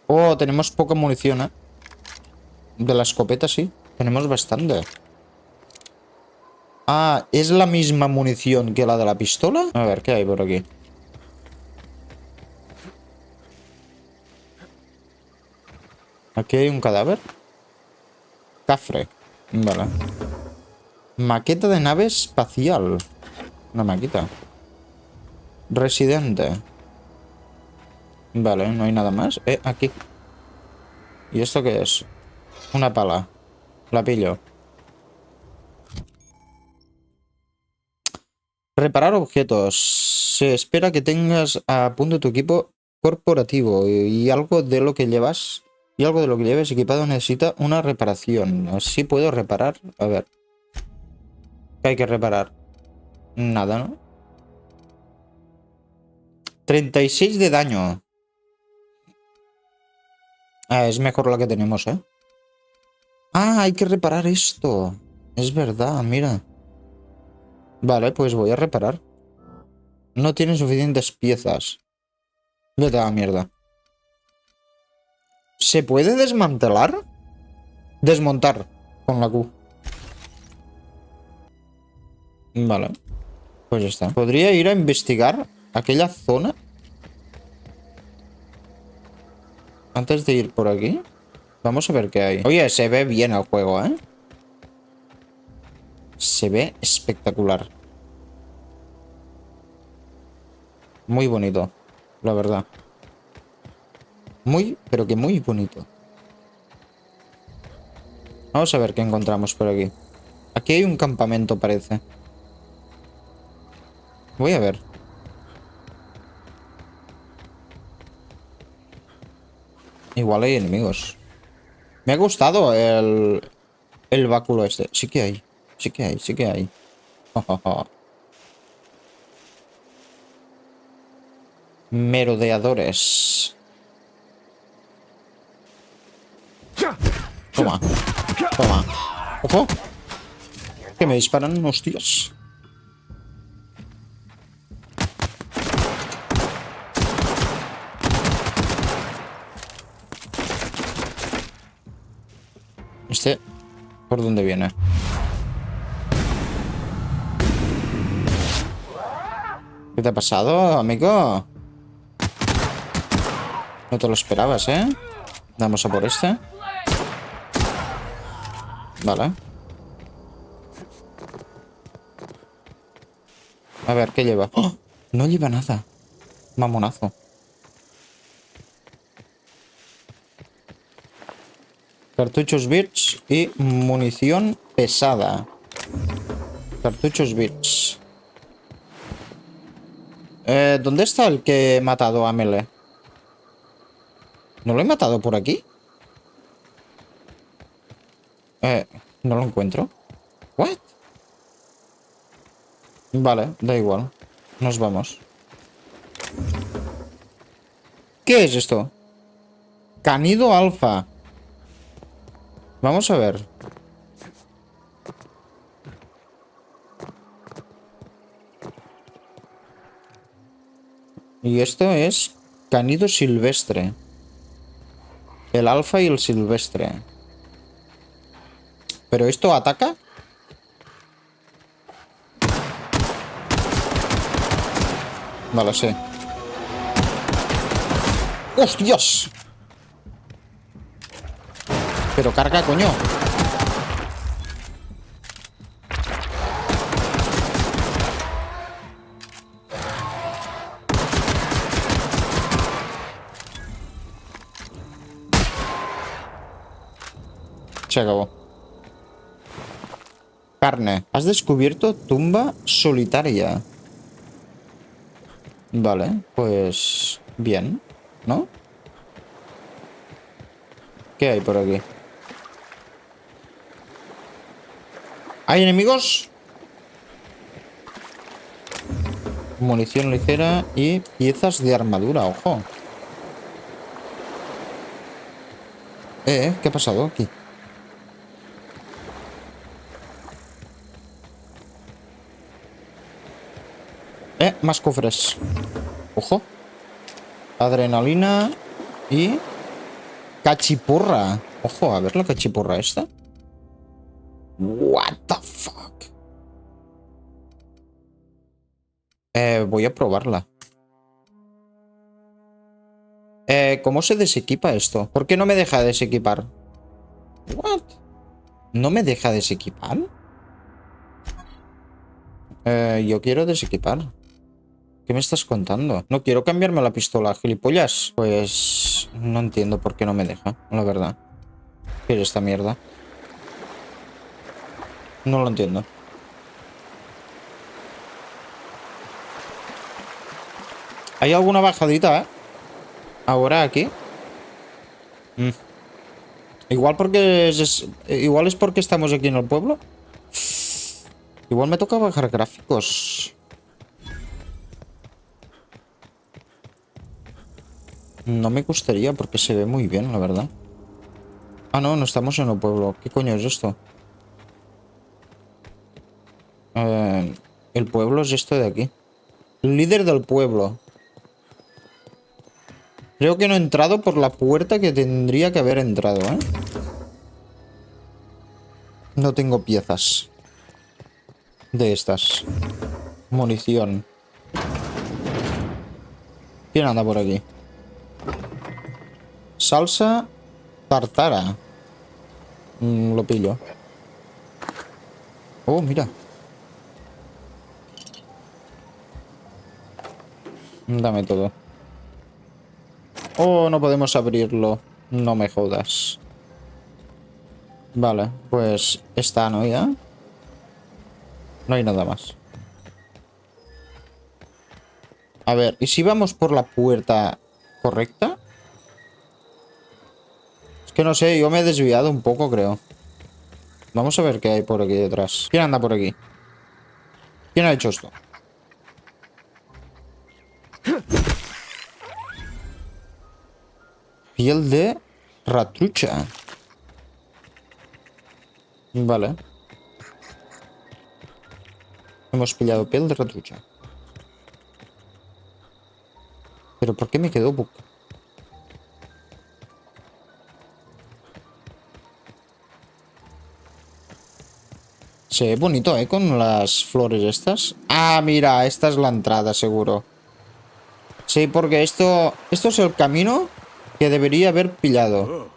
Speaker 1: Oh, tenemos poca munición, ¿eh? De la escopeta, sí. Tenemos bastante. Ah, ¿es la misma munición que la de la pistola? A ver, ¿qué hay por aquí? Aquí hay un cadáver. Cafre. Vale. Maqueta de nave espacial. Una maqueta. Residente. Vale, no hay nada más. Aquí. ¿Y esto qué es? Una pala. La pillo. Reparar objetos. Se espera que tengas a punto tu equipo corporativo y algo de lo que llevas. Y algo de lo que lleves equipado necesita una reparación. Así puedo reparar. A ver. ¿Qué hay que reparar? Nada, ¿no? 36 de daño. Ah, es mejor la que tenemos, ¿eh? Ah, hay que reparar esto. Es verdad, mira. Vale, pues voy a reparar. No tiene suficientes piezas. Vete a la mierda. ¿Se puede desmantelar? Desmontar con la Q. Vale. Pues ya está. ¿Podría ir a investigar aquella zona? Antes de ir por aquí. Vamos a ver qué hay. Oye, se ve bien el juego, ¿eh? Se ve espectacular. Muy bonito, la verdad. Muy, pero que muy bonito. Vamos a ver qué encontramos por aquí. Aquí hay un campamento, parece. Voy a ver. Igual hay enemigos. Me ha gustado el báculo este. Sí que hay. Sí que hay, sí que hay. Merodeadores. Toma. Toma. Ojo. Que me disparan, hostias. Este, ¿por dónde viene? ¿Qué te ha pasado, amigo? No te lo esperabas, ¿eh? Vamos a por este. Vale. A ver, ¿qué lleva? ¡Oh! No lleva nada. Mamonazo. Cartuchos bits y munición pesada. Cartuchos bits. ¿Dónde está el que he matado a Mele? ¿No lo he matado por aquí? No lo encuentro. ¿What? Vale, da igual. Nos vamos. ¿Qué es esto? Canido alfa. Vamos a ver. Y esto es canido silvestre. El alfa y el silvestre. ¿Pero esto ataca? Vale, sí. ¡Hostias! Pero carga, coño. Se acabó. Carne. Has descubierto tumba solitaria. Vale, pues... bien, ¿no? ¿Qué hay por aquí? ¿Hay enemigos? Munición ligera y piezas de armadura, ojo. ¿Qué ha pasado aquí? Más cofres. Ojo. Adrenalina y... cachiporra. Ojo, a ver la cachiporra esta. What the fuck. Voy a probarla. ¿Cómo se desequipa esto? ¿Por qué no me deja desequipar? What? ¿No me deja desequipar? Yo quiero desequipar. ¿Qué me estás contando? No quiero cambiarme la pistola, gilipollas. Pues... no entiendo por qué no me deja, la verdad. ¿Qué es esta mierda? No lo entiendo. ¿Hay alguna bajadita, ahora aquí? Igual porque igual es porque estamos aquí en el pueblo. Igual me toca bajar gráficos. No me gustaría porque se ve muy bien, la verdad. Ah, no, no estamos en el pueblo. ¿Qué coño es esto? El pueblo es esto de aquí. El líder del pueblo. Creo que no he entrado por la puerta que tendría que haber entrado, ¿eh? No tengo piezas de estas. Munición. ¿Quién anda por aquí? Salsa tartara. Lo pillo. Oh, mira. Dame todo. Oh, no podemos abrirlo. No me jodas. Vale, pues está, ¿no? Ya. No hay nada más. A ver, ¿y si vamos por la puerta correcta? Es que no sé, yo me he desviado un poco, creo. Vamos a ver qué hay por aquí detrás. ¿Quién anda por aquí? ¿Quién ha hecho esto? Piel de ratrucha. Vale. Hemos pillado piel de ratrucha. ¿Pero por qué me quedó book? Se ve bonito, con las flores estas. Ah, mira, esta es la entrada, seguro. Sí, porque esto es el camino que debería haber pillado.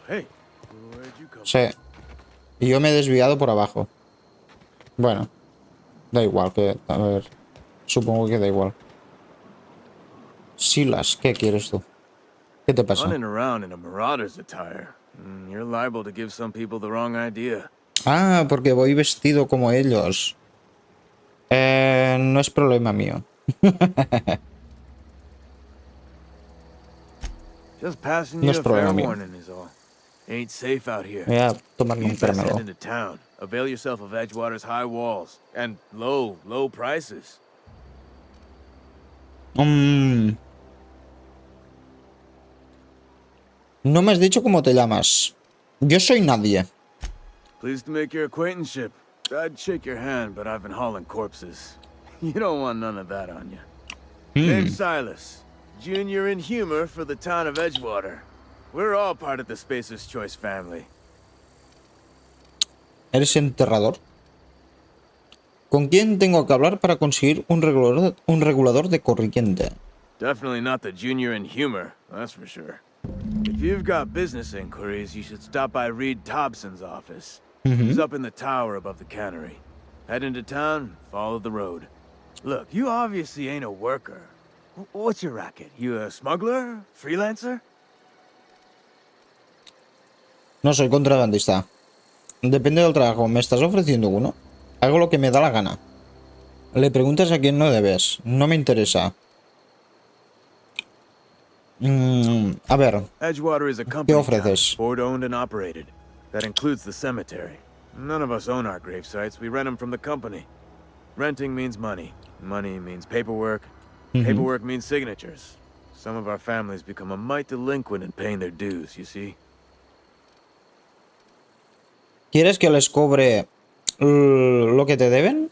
Speaker 1: Sí. Y yo me he desviado por abajo. Bueno. Da igual que... A ver. Supongo que da igual. Silas, ¿qué quieres tú? ¿Qué te pasa? Ah, porque voy vestido como ellos. No es problema mío. No es problema mío. Voy a tomarme un caramelo. No me has dicho cómo te llamas. Yo soy nadie.
Speaker 9: Pleased to make your acquaintanceship. I'd shake your hand, but I've been hauling corpses. You don't want none of that on you. Name's Silas, junior in humor for the town of Edgewater. We're all part of the Spacer's Choice family.
Speaker 1: ¿Eres enterrador? ¿Con quién tengo que hablar para conseguir un regulador de corriente?
Speaker 9: Definitely not the junior in humor, that's for sure. If you've got business inquiries, you should stop by Reed Thompson's office. He's up in the tower above the cannery. Head into town, follow the road. Look, you obviously ain't a worker. What's your racket? You a smuggler? Freelancer?
Speaker 1: No soy contrabandista. Depende del trabajo. ¿Me estás ofreciendo uno? Hago lo que me da la gana. Le preguntas a quién no debes. No me interesa. A ver.
Speaker 9: Edgewater is a
Speaker 1: ¿Qué
Speaker 9: company
Speaker 1: ofreces?
Speaker 9: town, board owned and operated. That includes the cemetery. None of us own our grave sites. We rent them from the company. Renting means money. Money means paperwork. Paperwork means signatures. Some of our families become a mite delinquent in paying their dues, you see.
Speaker 1: ¿Quieres que les cobre lo que te deben?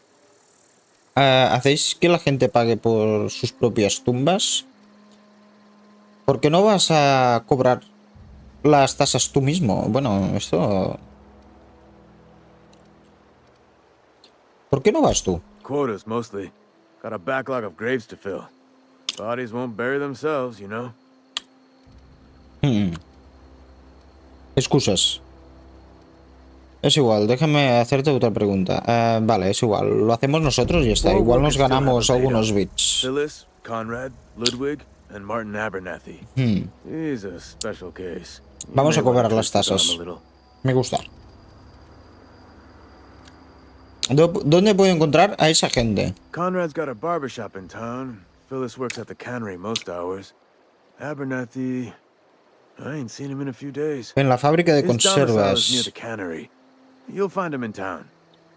Speaker 1: ¿Hacéis que la gente pague por sus propias tumbas? ¿Por qué no vas a cobrar las tasas tú mismo? Bueno, esto... ¿Por qué no vas tú?
Speaker 9: Quotas, mostly. Got a backlog of graves to fill. Bodies won't bury themselves, you know.
Speaker 1: Excusas. Es igual, déjame hacerte otra pregunta. Vale, es igual. Lo hacemos nosotros y ya está. Igual nos ganamos algunos bits.
Speaker 9: Phyllis, Conrad, Ludwig, and Martin Abernathy. He's a special case.
Speaker 1: Vamos a cobrar las tasas. Me gusta. ¿Dónde puedo encontrar a esa gente?
Speaker 9: Conrad's got a barbershop in town. Phyllis works at the cannery most hours. Abernathy, I ain't seen him in a few days.
Speaker 1: En la fábrica de
Speaker 9: His domicile is near
Speaker 1: conservas.
Speaker 9: the cannery. You'll find him in town.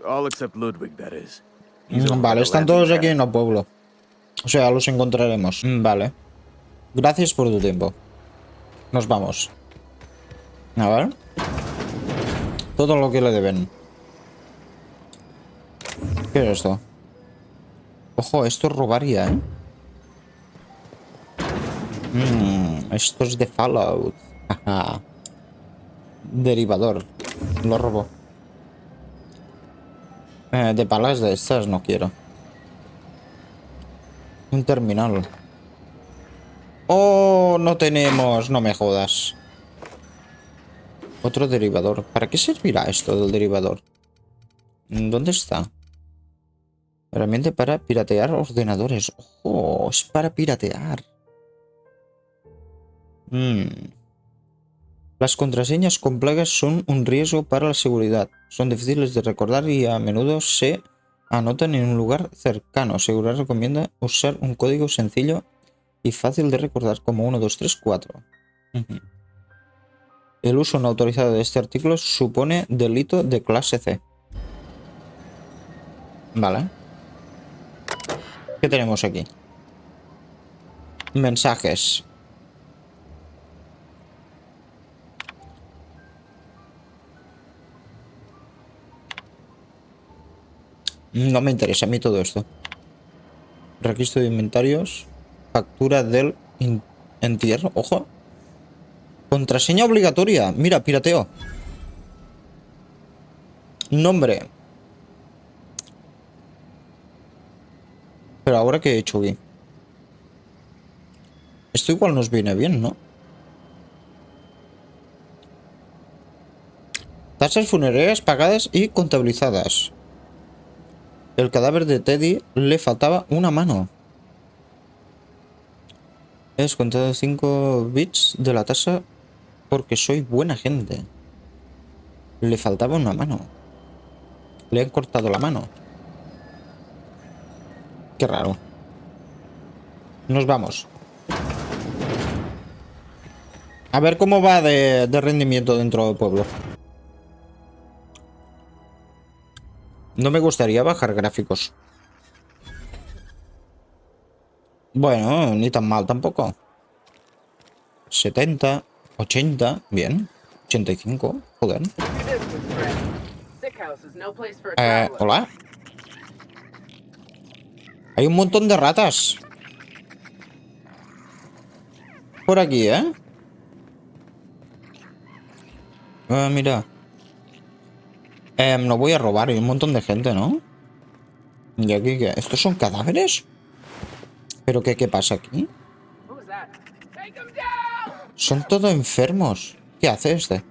Speaker 9: All except Ludwig, that is.
Speaker 1: Vale, están todos aquí en el pueblo. O sea, los encontraremos. Vale. Gracias por tu tiempo. Nos vamos. A ver. Todo lo que le deben. ¿Qué es esto? Ojo, esto robaría, ¿eh? Esto es de Fallot. Derivador. Lo robo. De palas de estas no quiero. Un terminal. Oh, no tenemos. No me jodas. Otro derivador. ¿Para qué servirá esto del derivador? ¿Dónde está? Herramienta para piratear ordenadores. Ojo, es para piratear. Las contraseñas complejas son un riesgo para la seguridad. Son difíciles de recordar y a menudo se anotan en un lugar cercano. Seguridad recomienda usar un código sencillo y fácil de recordar como 1, 2, 3, 4. El uso no autorizado de este artículo supone delito de clase C. Vale. ¿Qué tenemos aquí? Mensajes. No me interesa a mí todo esto. Registro de inventarios. Factura del entierro. Ojo. Contraseña obligatoria. Mira, pirateo. Nombre. Pero ahora que he hecho aquí. Esto igual nos viene bien, ¿no? Tasas funerarias pagadas y contabilizadas. El cadáver de Teddy le faltaba una mano. He descontado 5 bits de la tasa porque soy buena gente. Le faltaba una mano. Le han cortado la mano. Qué raro. Nos vamos. A ver cómo va de rendimiento dentro del pueblo. No me gustaría bajar gráficos. Bueno, ni tan mal tampoco. 70, 80, bien. 85, joder. Hola. Hay un montón de ratas. Por aquí, ¿eh? Mira. No voy a robar, hay un montón de gente, ¿no? ¿Y aquí qué? ¿Estos son cadáveres? ¿Pero qué pasa aquí? Son todos enfermos. ¿Qué hace este?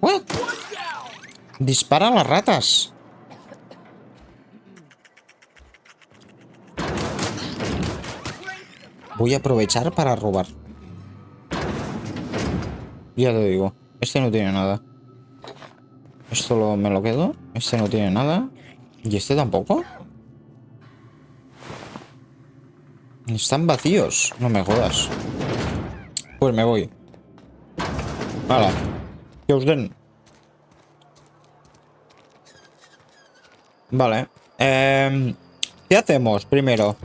Speaker 1: ¿What? Dispara a las ratas. Voy a aprovechar para robar. Ya te digo, este no tiene nada. Esto me lo quedo. Este no tiene nada. ¿Y este tampoco? Están vacíos. No me jodas. Pues me voy. Hala. Que os den. Vale. ¿Qué hacemos primero?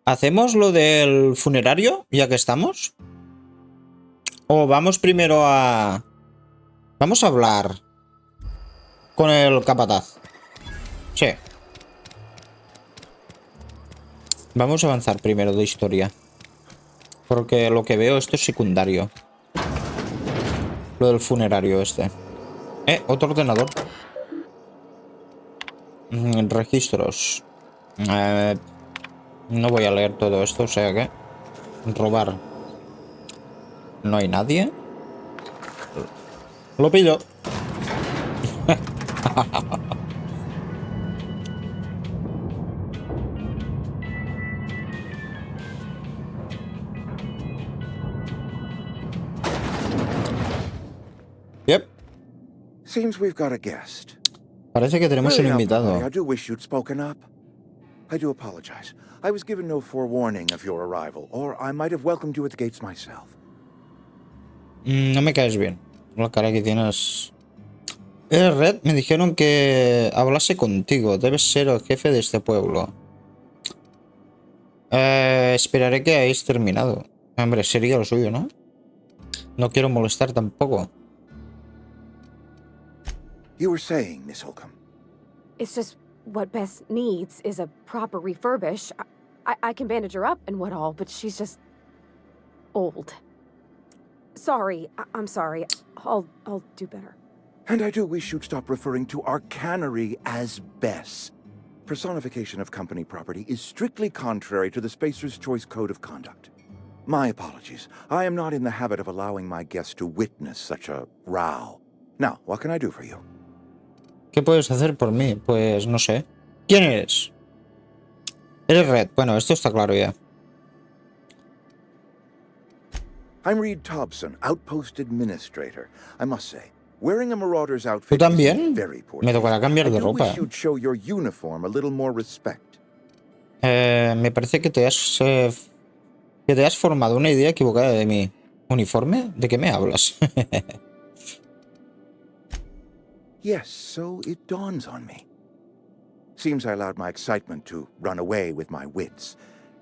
Speaker 1: ¿Hacemos lo del funerario, ya que estamos? ¿O vamos primero a... Vamos a hablar con el capataz? Sí. Vamos a avanzar primero de historia. Porque lo que veo, esto es secundario. Lo del funerario este. Otro ordenador. Registros. No voy a leer todo esto, o sea que... Robar. No hay nadie. Lo pillo. Yep.
Speaker 10: Seems we've got a guest.
Speaker 1: Parece que tenemos un invitado.
Speaker 10: I do wish you'd spoken up. I do apologize. I was given no forewarning of your arrival, or I might have welcomed you at the gates myself.
Speaker 1: No me caes bien. La cara que tienes. Red, me dijeron que hablase contigo. Debes ser el jefe de este pueblo. Esperaré que hayáis terminado. Hombre, sería lo suyo, ¿no? No quiero molestar tampoco.
Speaker 10: You were saying, Miss Holcomb.
Speaker 11: It's just what Bess needs is a proper refurbish. I can bandage her up and what all, but she's just old. Sorry, I'm sorry. I'll do better.
Speaker 10: And I do wish you'd stop referring to our cannery as Bess. Personification of company property is strictly contrary to the Spacer's Choice Code of Conduct. My apologies. I am not in the habit of allowing my guests to witness such a row. Now, what can I do for you?
Speaker 1: ¿Qué puedes hacer por mí? Pues no sé. ¿Quién eres? Eres Red. Bueno, esto está claro ya.
Speaker 10: I'm Reed Thompson, Outpost Administrator. I must say, wearing a marauder's outfit
Speaker 1: ¿Tú también?
Speaker 10: is very poor.
Speaker 1: Me tocará cambiar de
Speaker 10: I do
Speaker 1: ropa.
Speaker 10: wish you'd show your uniform a little more respect.
Speaker 1: Me parece que te has formado una idea equivocada de mi uniforme. ¿De qué me hablas?
Speaker 10: Yes, so it dawns on me. Seems I allowed my excitement to run away with my wits.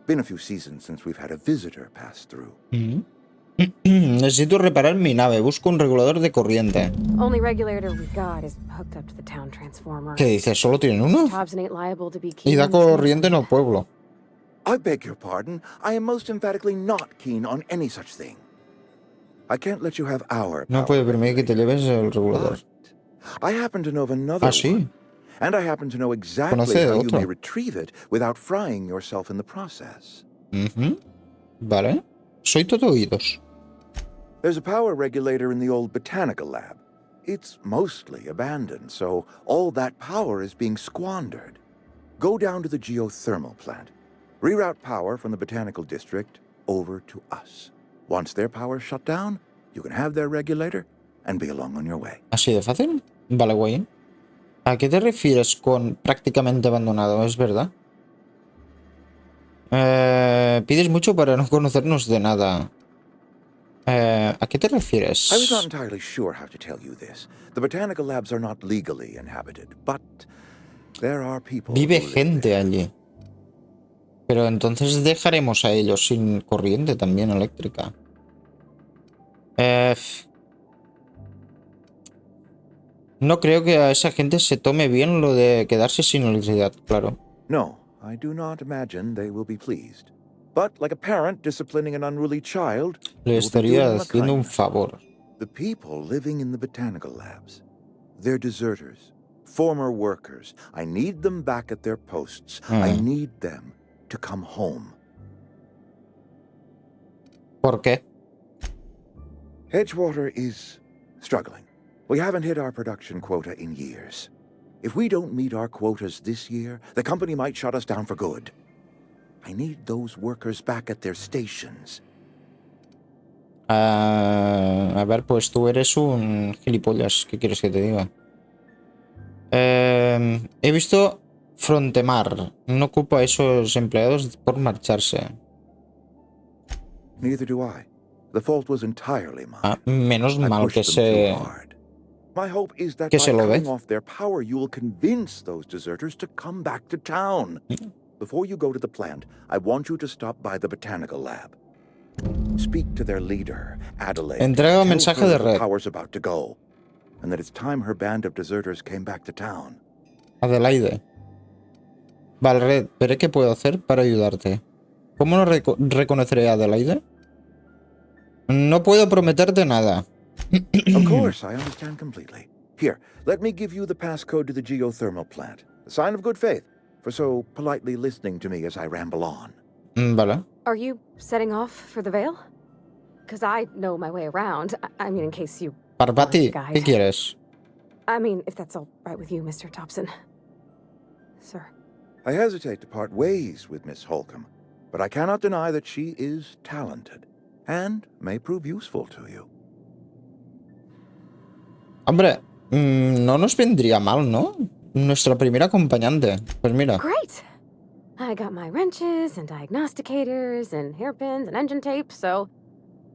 Speaker 10: Been a few seasons since we've had a visitor pass through.
Speaker 1: Necesito reparar mi nave. Busco un regulador de corriente.
Speaker 11: Only regulator we got is hooked up to the town transformer.
Speaker 1: ¿Qué dices? ¿Solo tienen uno?
Speaker 11: Thompson ain't liable to be
Speaker 1: Y da corriente en el pueblo.
Speaker 10: I beg your pardon. I am most emphatically not keen on any such thing. I can't let you have our
Speaker 1: No puede permitir que te lleves el regulador.
Speaker 10: I happen to know of another one, and I happen to know exactly how you may retrieve it without frying yourself in the process.
Speaker 1: Vale. Soy todo oídos.
Speaker 10: There's a power regulator in the old botanical lab. It's mostly abandoned, so all that power is being squandered. Go down to the geothermal plant. Reroute power from the botanical district over to us. Once their power's shut down, you can have their regulator and be along on your way.
Speaker 1: ¿Así de fácil? Vale, güey. ¿A qué te refieres con prácticamente abandonado? ¿Es verdad? Pides mucho para no conocernos de nada. ¿A qué te refieres?
Speaker 10: I was not entirely sure how to tell you this. The botanical labs are not legally inhabited, but there are people.
Speaker 1: Vive gente allí. Pero entonces dejaremos a ellos sin corriente también eléctrica. No creo que a esa gente se tome bien lo de quedarse sin electricidad, claro.
Speaker 10: No, I do not imagine they will be pleased. But like a parent disciplining an unruly child,
Speaker 1: le estaría haciendo un favor.
Speaker 10: The people living in the botanical labs, they're deserters, former workers. I need them back at their posts. I need them to come home.
Speaker 1: ¿Por qué?
Speaker 10: Edgewater is struggling. We haven't hit our production quota in years. If we don't meet our quotas this year, the company might shut us down for good. I need those workers back at their stations.
Speaker 1: A ver, pues tú eres un gilipollas. ¿Qué quieres que te diga? He visto Frontemar. No ocupa a esos empleados por marcharse.
Speaker 10: Neither do I. The fault was entirely mine.
Speaker 1: Menos
Speaker 10: I
Speaker 1: mal
Speaker 10: pushed them too hard. My hope is that
Speaker 1: que
Speaker 10: by
Speaker 1: se lo
Speaker 10: cutting
Speaker 1: ve.
Speaker 10: off their power, you will convince those deserters to come back to town. Before you go to the plant, I want you to stop by the botanical lab. Speak to their leader, Adelaide.
Speaker 1: Entrega un
Speaker 10: Tell
Speaker 1: mensaje
Speaker 10: her
Speaker 1: de
Speaker 10: the
Speaker 1: Red.
Speaker 10: power's about to go, and that it's time her band of deserters came back to town.
Speaker 1: Adelaide. Vale, Red, veré qué puedo hacer para ayudarte. ¿Cómo no reconoceré a Adelaide? No puedo prometerte nada.
Speaker 10: Of course, I understand completely. Here, let me give you the passcode to the geothermal plant. A sign of good faith, for so politely listening to me as I ramble on.
Speaker 1: Vale.
Speaker 11: Are you setting off for the Vale? Because I know my way around. I mean, in case you...
Speaker 1: Parvati, ¿qué quieres?
Speaker 11: I mean, if that's all right with you, Mr. Thompson. Sir.
Speaker 10: I hesitate to part ways with Miss Holcomb, but I cannot deny that she is talented, and may prove useful to you.
Speaker 1: Hombre, no nos vendría mal, ¿no? Nuestra primera acompañante. Pues mira.
Speaker 11: Great. I got my wrenches and diagnosticators and hairpins and engine tape, so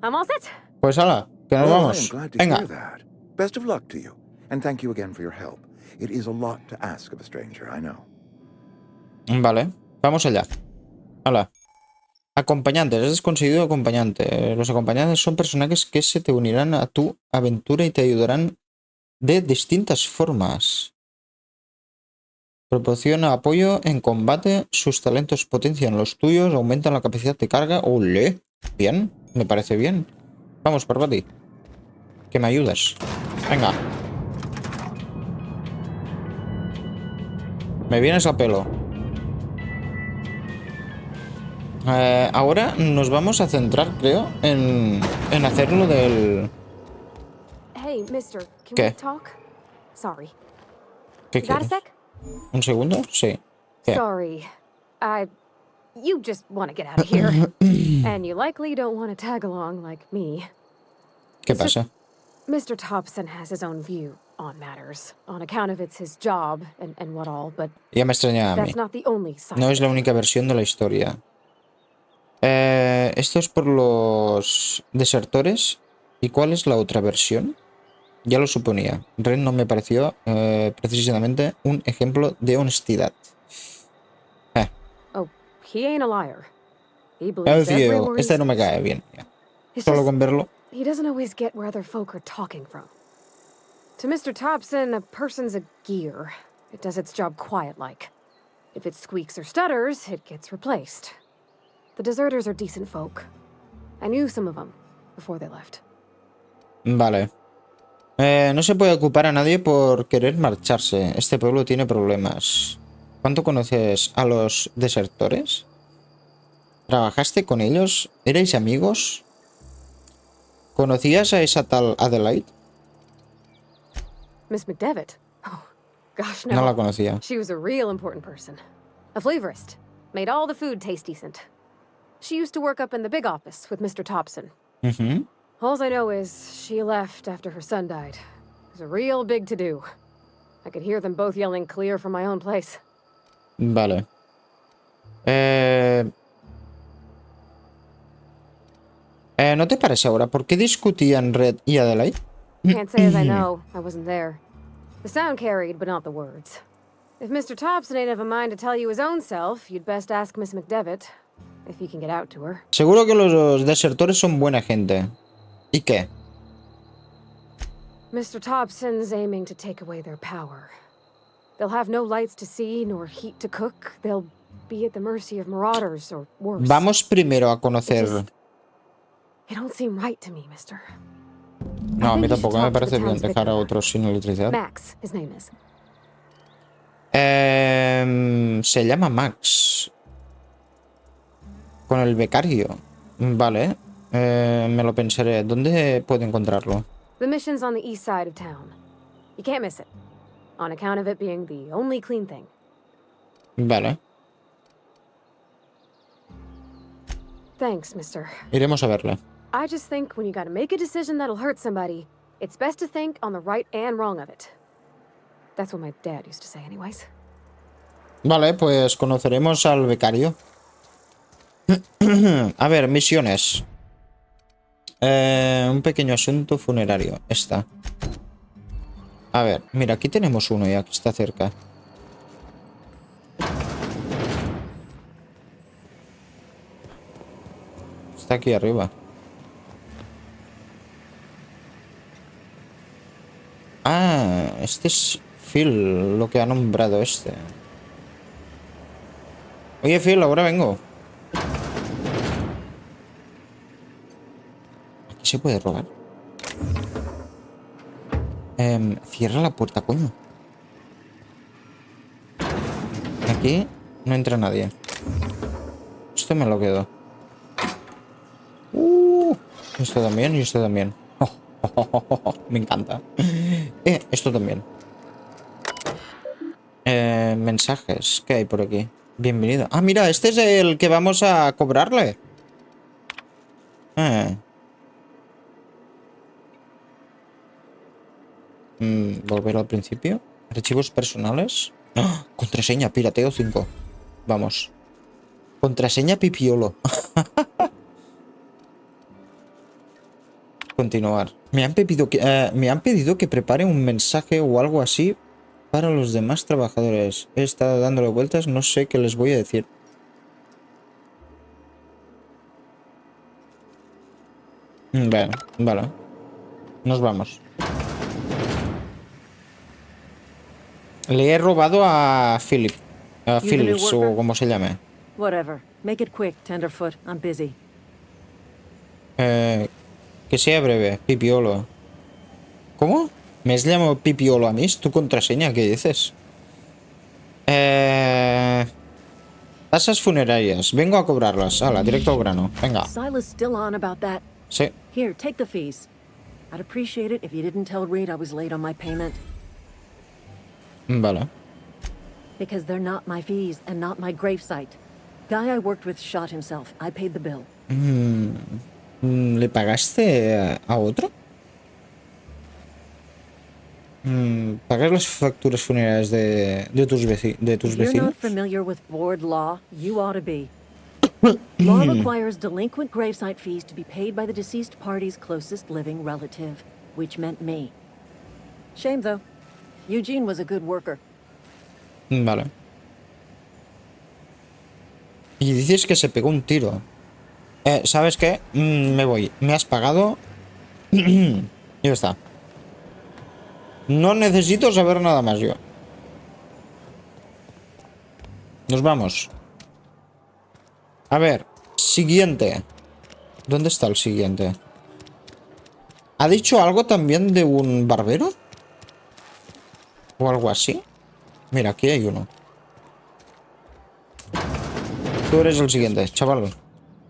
Speaker 11: I'm all set.
Speaker 1: Pues hala, que nos vamos.
Speaker 10: I am glad to
Speaker 1: Venga.
Speaker 10: hear that. Best of luck to you, and thank you again for your help. It is a lot to ask of a stranger, I know.
Speaker 1: Vale, vamos allá. Hala. Acompañantes, has conseguido acompañante. Los acompañantes son personajes que se te unirán a tu aventura y te ayudarán de distintas formas. Proporciona apoyo en combate, sus talentos potencian los tuyos, aumentan la capacidad de carga. ¡Ole! Bien, me parece bien. Vamos, Parvati. Que me ayudas. Venga. Me vienes a pelo. Ahora nos vamos a centrar, creo, en hacer lo del...
Speaker 11: Hey, mister, can
Speaker 1: ¿Qué?
Speaker 11: we talk? Sorry.
Speaker 1: ¿Qué
Speaker 11: You got a
Speaker 1: quieres?
Speaker 11: sec?
Speaker 1: ¿Un segundo? Sí. ¿Qué?
Speaker 11: Sorry. You just want to get out of here. And you likely don't want to tag along like me.
Speaker 1: ¿Qué pasa?
Speaker 11: Mr. Thompson has his own view on matters, on account of it's his job and what all, but
Speaker 1: Ya me extrañaba a mí.
Speaker 11: that's not the only side.
Speaker 1: No es la única versión de la historia. Esto es por los desertores. ¿Y cuál es la otra versión? Ya lo suponía. Ren no me pareció precisamente un ejemplo de honestidad.
Speaker 11: Oh, he ain't a liar. He believes every
Speaker 1: Tío,
Speaker 11: word
Speaker 1: este
Speaker 11: he
Speaker 1: no me
Speaker 11: says.
Speaker 1: cae bien.
Speaker 11: It's
Speaker 1: Solo
Speaker 11: just,
Speaker 1: con verlo.
Speaker 11: he doesn't always get where other folk are talking from. To Mr. Thompson, a person's a gear. It does its job quiet-like. If it squeaks or stutters, it gets replaced. The deserters are decent folk. I knew some of them before they left.
Speaker 1: Vale. No se puede ocupar a nadie por querer marcharse. Este pueblo tiene problemas. ¿Cuánto conoces a los desertores? ¿Trabajaste con ellos? ¿Erais amigos? ¿Conocías a esa tal Adelaide?
Speaker 11: Miss McDevitt? Oh, gosh, no.
Speaker 1: No la conocía.
Speaker 11: She was a real important person. A flavorist. Made all the food taste decent. She used to work up in the big office with Mr. Thompson. All I know is she left after her son died. It was a real big to-do. I could hear them both yelling clear from my own place.
Speaker 1: Vale. ¿No te parece ahora? ¿Por qué discutían Red y Adelaide?
Speaker 11: Can't say as I know. I wasn't there. The sound carried, but not the words. If Mr. Thompson ain't have a mind to tell you his own self, you'd best ask Miss McDevitt, if you can get out to her.
Speaker 1: Seguro que los desertores son buena gente. ¿Y qué?
Speaker 11: Mr. Thompson's aiming to take away their power. They'll have no lights to see, nor heat to cook. They'll be at the mercy of marauders, or worse.
Speaker 1: Vamos primero a conocer...
Speaker 11: It don't seem right to me, mister.
Speaker 1: No, a mí tampoco me parece bien dejar a otros sin electricidad.
Speaker 11: Max, his name is.
Speaker 1: Se llama Max. Con el becario. Vale. Me lo pensaré. ¿Dónde puedo encontrarlo?
Speaker 11: The mission's on the east side of town. You can't miss it. On account of it being the only clean thing.
Speaker 1: Vale.
Speaker 11: Thanks, mister.
Speaker 1: Iremos a verle.
Speaker 11: I just think when you gotta make a decision that'll hurt somebody, it's best to think on the right and wrong of it. That's what my dad used to say anyways.
Speaker 1: Vale, pues conoceremos al becario. A ver, misiones. Un pequeño asunto funerario. Esta. A ver, mira, aquí tenemos uno ya que está cerca. Está aquí arriba. Ah, este es Phil, lo que ha nombrado este. Oye, Phil, ahora vengo. Aquí se puede robar. Cierra la puerta, coño. Aquí no entra nadie. Esto me lo quedo. Esto también y esto también. Me encanta. Esto también. Mensajes. ¿Qué hay por aquí? Bienvenido. Ah, mira, este es el que vamos a cobrarle. Volver al principio. Archivos personales. ¡Oh! Contraseña, pirateo 5. Vamos. Contraseña pipiolo. Continuar. Me han pedido que prepare un mensaje o algo así para los demás trabajadores. He estado dándole vueltas, no sé qué les voy a decir. Bueno, vale. Nos vamos. Le he robado a Philip. A Phillips, o como se llame.
Speaker 7: Whatever. Make it quick, Tenderfoot. I'm busy.
Speaker 1: Que sea breve. Pipiolo. ¿Cómo? ¿Me has llamado Pipiolo a mí? ¿Es tu contraseña? ¿Qué dices? Tasas funerarias. Vengo a cobrarlas. Hala, directo al grano. Venga.
Speaker 7: Silas still on about that.
Speaker 1: Sí.
Speaker 7: Here, take the fees. I'd appreciate it if you didn't tell Reed I was late on my payment.
Speaker 1: Vale.
Speaker 7: Because they're not my fees and not my gravesite. Guy I worked with shot himself. I paid the bill.
Speaker 1: ¿Le pagaste a otro? ¿Pagas las facturas funerarias de tus
Speaker 7: If you're
Speaker 1: vecinos?
Speaker 7: not familiar with board law, you ought to be. Law requires delinquent gravesite fees to be paid by the deceased party's closest living relative, which meant me. Shame, though. Eugene was a good worker.
Speaker 1: Vale. Y dices que se pegó un tiro. ¿Sabes qué? Me voy. Me has pagado. Y ya está. No necesito saber nada más yo. Nos vamos. A ver. Siguiente. ¿Dónde está el siguiente? ¿Ha dicho algo también de un barbero? ¿O algo así? Mira, aquí hay uno. Tú eres el siguiente, chaval.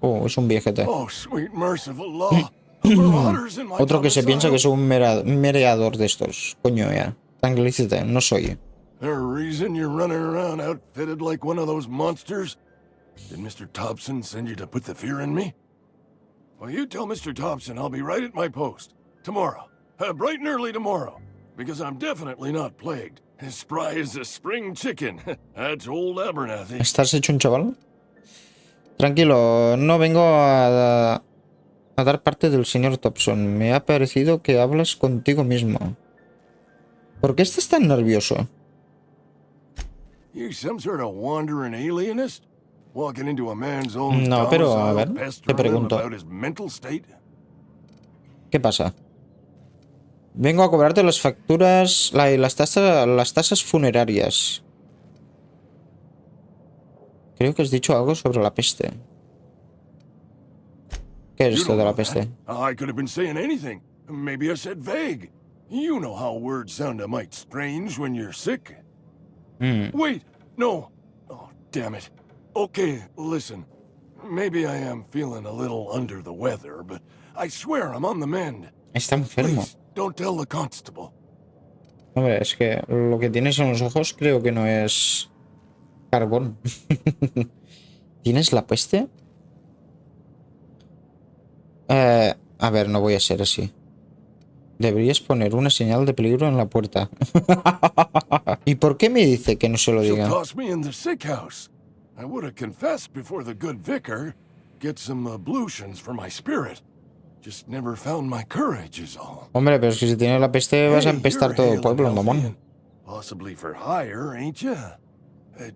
Speaker 1: Oh, es un viejete. Otro que se piensa que es un mereador de estos. Coño, ya. Tranquilízate, no soy.
Speaker 4: Did Mr. Thompson send you to put the fear in me? Well, you tell Mr. Thompson I'll be right at my post. Tomorrow. Bright and early tomorrow. Because I'm definitely not plagued. As spry as a spring chicken. That's old Abernathy.
Speaker 1: ¿Estás hecho un chaval? Tranquilo, no vengo a dar parte del señor Thompson. Me ha parecido que hablas contigo mismo. ¿Por qué estás tan nervioso?
Speaker 4: You some sort of wandering alienist? Walking into a man's own
Speaker 1: No, pero a ver, te pregunto.
Speaker 4: about his mental state?
Speaker 1: ¿Qué pasa? Vengo a cobrarte las facturas, las tasas funerarias. Creo que has dicho algo sobre la peste. ¿Qué es esto de la peste?
Speaker 4: I could have been saying anything. Maybe I said vague. You know how words sound a mite strange when you're sick. Wait, no. Oh, damn it. Okay, listen. Maybe I am feeling a little under the weather, but I swear I'm on the mend.
Speaker 1: Está enfermo.
Speaker 4: Please, don't tell the constable.
Speaker 1: Hombre, es que lo que tienes en los ojos creo que no es carbón. ¿Tienes la peste? A ver, no voy a ser así. Deberías poner una señal de peligro en la puerta. ¿Y por qué me dice que no se lo diga?
Speaker 4: I would have confessed before the good vicar, get some ablutions for my spirit. Just never found my courage is all.
Speaker 1: Hombre, pero es que si tienes la peste vas a empestar todo el pueblo, mamón.
Speaker 4: Possibly for hire, ain't ya?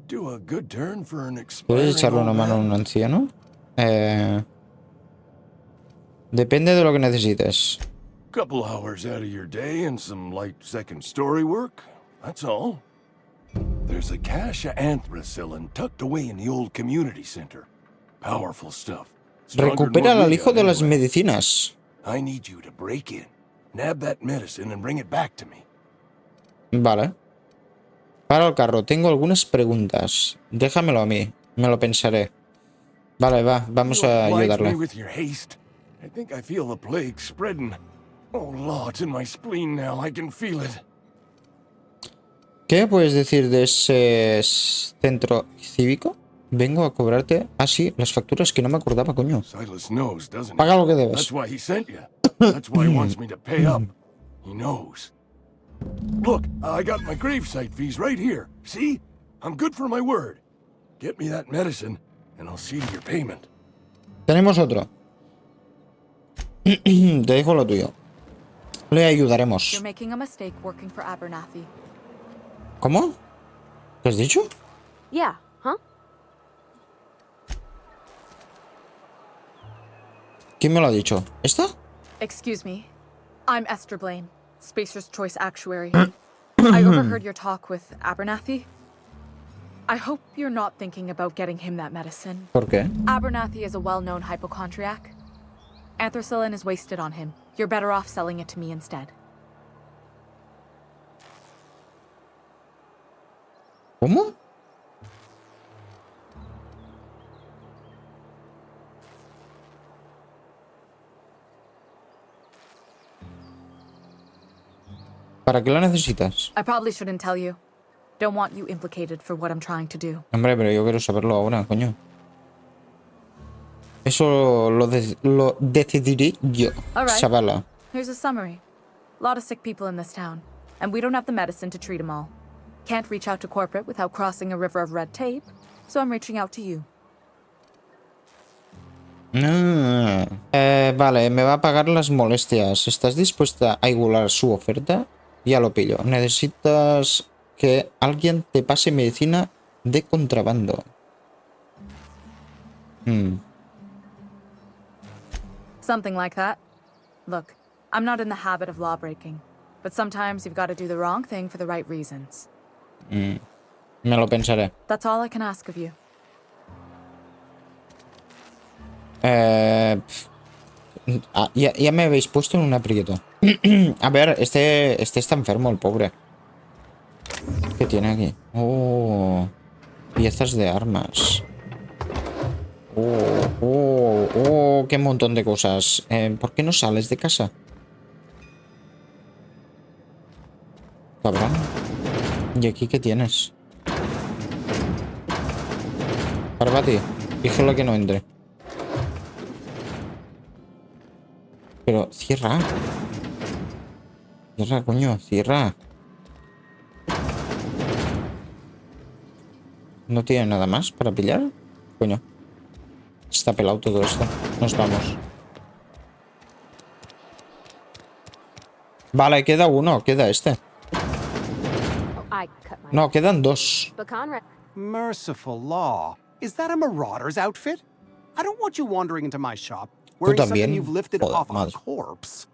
Speaker 4: Do a good turn for an
Speaker 1: ¿Puedes echarle una mano a un anciano? Depende de lo que necesites.
Speaker 4: Couple hours out of your day and some light second story work. That's all. There's a cache of anthracillin tucked away in the old community center. Powerful stuff.
Speaker 1: Recupera el alijo de las medicinas.
Speaker 4: I need you to break in, nab that medicine and bring it back to me.
Speaker 1: Vale. Para el carro, tengo algunas preguntas. Déjamelo a mí, me lo pensaré. Vale, vamos a ayudarle.
Speaker 4: I think I feel the plague spreading. Oh, Lord, it's in my spleen now. I can feel it.
Speaker 1: ¿Qué puedes decir de ese centro cívico? Vengo a cobrarte así las facturas que no me acordaba, coño. Paga lo que debes.
Speaker 4: That's why he sent you. That's why he wants me to pay up. He knows. Look, I got my gravesite fees right here. See? I'm good for my word. Get me that medicine and I'll see to your payment.
Speaker 1: Tenemos otro. Te dejo lo tuyo. Le ayudaremos. ¿Cómo? ¿Qué has dicho?
Speaker 11: Yeah, huh?
Speaker 1: ¿Quién me lo ha dicho? ¿Esta?
Speaker 12: Excuse me. I'm Esther Blaine, Spacer's Choice Actuary. I overheard your talk with Abernathy. I hope you're not thinking about getting him that medicine.
Speaker 1: ¿Por qué?
Speaker 12: Abernathy is a well-known hypochondriac. Anthracillin is wasted on him. You're better off selling it to me instead.
Speaker 1: ¿Cómo? ¿Para qué lo necesitas?
Speaker 12: I probably shouldn't tell you. Don't want you implicated for what I'm trying to do.
Speaker 1: Hombre, pero yo quiero saberlo ahora, coño. Eso lo decidiré yo, chavala.
Speaker 12: Here's a summary. A lot of sick people in this town, and we don't have the medicine to treat them all. Can't reach out to corporate without crossing a river of red tape, so I'm reaching out to you.
Speaker 1: Vale, me va a pagar las molestias. ¿Estás dispuesta a igualar su oferta? Ya lo pillo. Necesitas que alguien te pase medicina de contrabando.
Speaker 12: Something like that. Look, I'm not in the habit of law breaking, but sometimes you've got to do the wrong thing for the right reasons.
Speaker 1: Me lo pensaré.
Speaker 12: That's all I can ask of you.
Speaker 1: Ya me habéis puesto en un aprieto. A ver, este está enfermo, el pobre. ¿Qué tiene aquí? Oh, piezas de armas. Qué montón de cosas. ¿Por qué no sales de casa? Cabrón. ¿Y aquí qué tienes? Barbati, fíjala que no entre. Pero cierra. Cierra, coño, cierra. ¿No tiene nada más para pillar? Coño. Está pelado todo esto. Nos vamos. Vale, queda uno. Queda este. No, quedan dos.
Speaker 13: Merciful law. Is that a marauder's outfit? I don't want you wandering into my shop wearing something you've lifted off a corpse.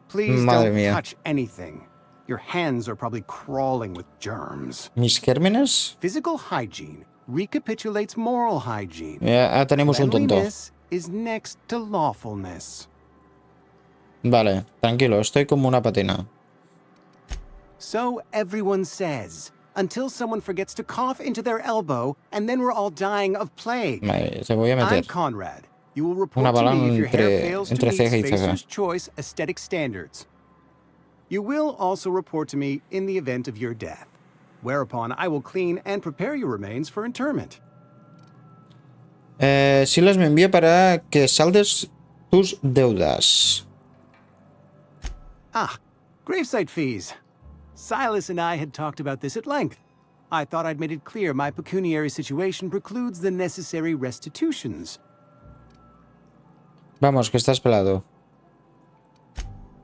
Speaker 13: Please don't touch anything. Your hands are probably crawling with germs.
Speaker 1: ¿Mis gérmenes?
Speaker 13: Physical hygiene recapitulates moral hygiene.
Speaker 1: Ya tenemos un tonto.
Speaker 13: Cleanliness is next to lawfulness.
Speaker 1: Vale, tranquilo, estoy como una patina.
Speaker 13: So everyone says, until someone forgets to cough into their elbow, and then we're all dying of plague.
Speaker 1: Se voy a meter.
Speaker 13: I'm Conrad. You will report to me if your hair fails to meet Spacer's Choice aesthetic standards. You will also report to me in the event of your death, whereupon I will clean and prepare your remains for interment.
Speaker 1: Silas me envía para que saldes tus deudas.
Speaker 13: Ah, gravesite fees. Silas and I had talked about this at length. I thought I'd made it clear my pecuniary situation precludes the necessary restitutions.
Speaker 1: Vamos, que estás pelado.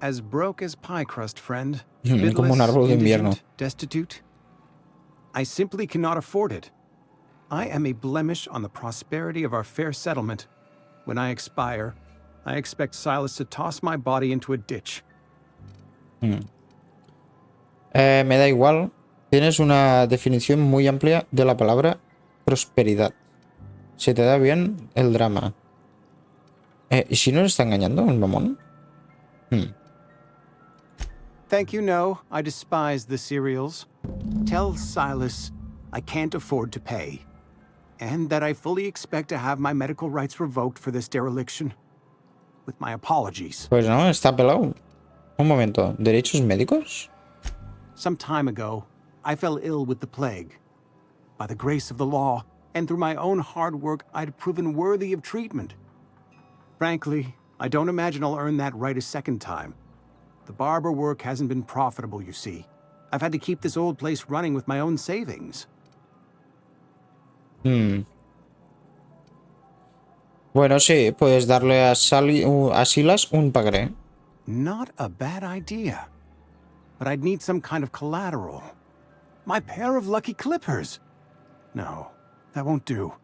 Speaker 13: As broke as pie crust, friend.
Speaker 1: Como un árbol de invierno.
Speaker 13: Destitute. I simply cannot afford it. I am a blemish on the prosperity of our fair settlement. When I expire, I expect Silas to toss my body into a ditch.
Speaker 1: Me da igual. Tienes una definición muy amplia de la palabra prosperidad. Se te da bien el drama. ¿Y si no le está engañando el mamón?
Speaker 13: Thank you, no. I despise the cereals. Tell Silas I can't afford to pay. And that I fully expect to have my medical rights revoked for this dereliction. With my apologies.
Speaker 1: Pues no, está pelado. Un momento. ¿Derechos médicos?
Speaker 13: Some time ago, I fell ill with the plague. By the grace of the law, and through my own hard work, I'd proven worthy of treatment. Frankly, I don't imagine I'll earn that right a second time. The barber work hasn't been profitable, you see. I've had to keep this old place running with my own savings.
Speaker 1: Bueno, sí, puedes darle a Silas un pagaré.
Speaker 13: Not a bad idea. But I'd need some kind of collateral. My pair of lucky clippers. No, that won't do.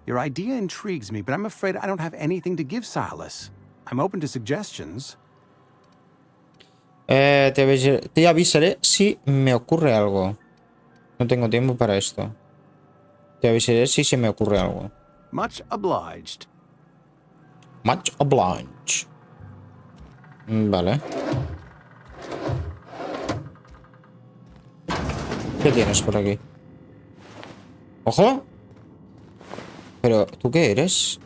Speaker 13: Your idea intrigues me, but I'm afraid I don't have anything to give Silas. I'm open to suggestions.
Speaker 1: Te avisaré si me ocurre algo. No tengo tiempo para esto. Te avisaré si se me ocurre algo.
Speaker 13: Much obliged.
Speaker 1: Much obliged. Vale. ¿Qué tienes por aquí? ¡Ojo! Pero, ¿tú qué eres?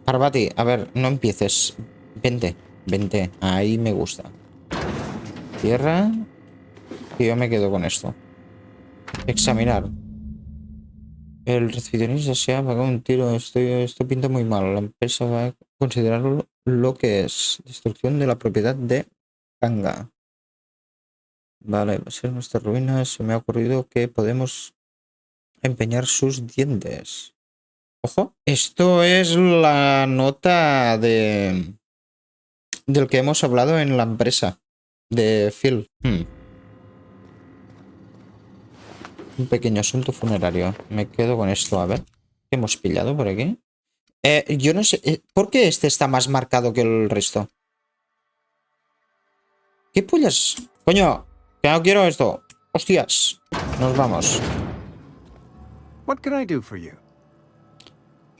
Speaker 1: Parvati, a ver, no empieces. Vente, vente. Ahí me gusta. Tierra. Y yo me quedo con esto. Examinar. El recepcionista se ha pagado un tiro. Esto pinta muy mal. La empresa va a considerarlo lo que es. Destrucción de la propiedad de Kanga. Vale, va a ser nuestra ruina. Se me ha ocurrido que podemos empeñar sus dientes. Ojo. Esto es la nota del que hemos hablado en la empresa de Phil. Un pequeño asunto funerario. Me quedo con esto. A ver. ¿Qué hemos pillado por aquí? Yo no sé. ¿Por qué este está más marcado que el resto? ¿Qué pullas? Coño. Que no quiero esto. Hostias. Nos vamos.
Speaker 13: What can I do for you?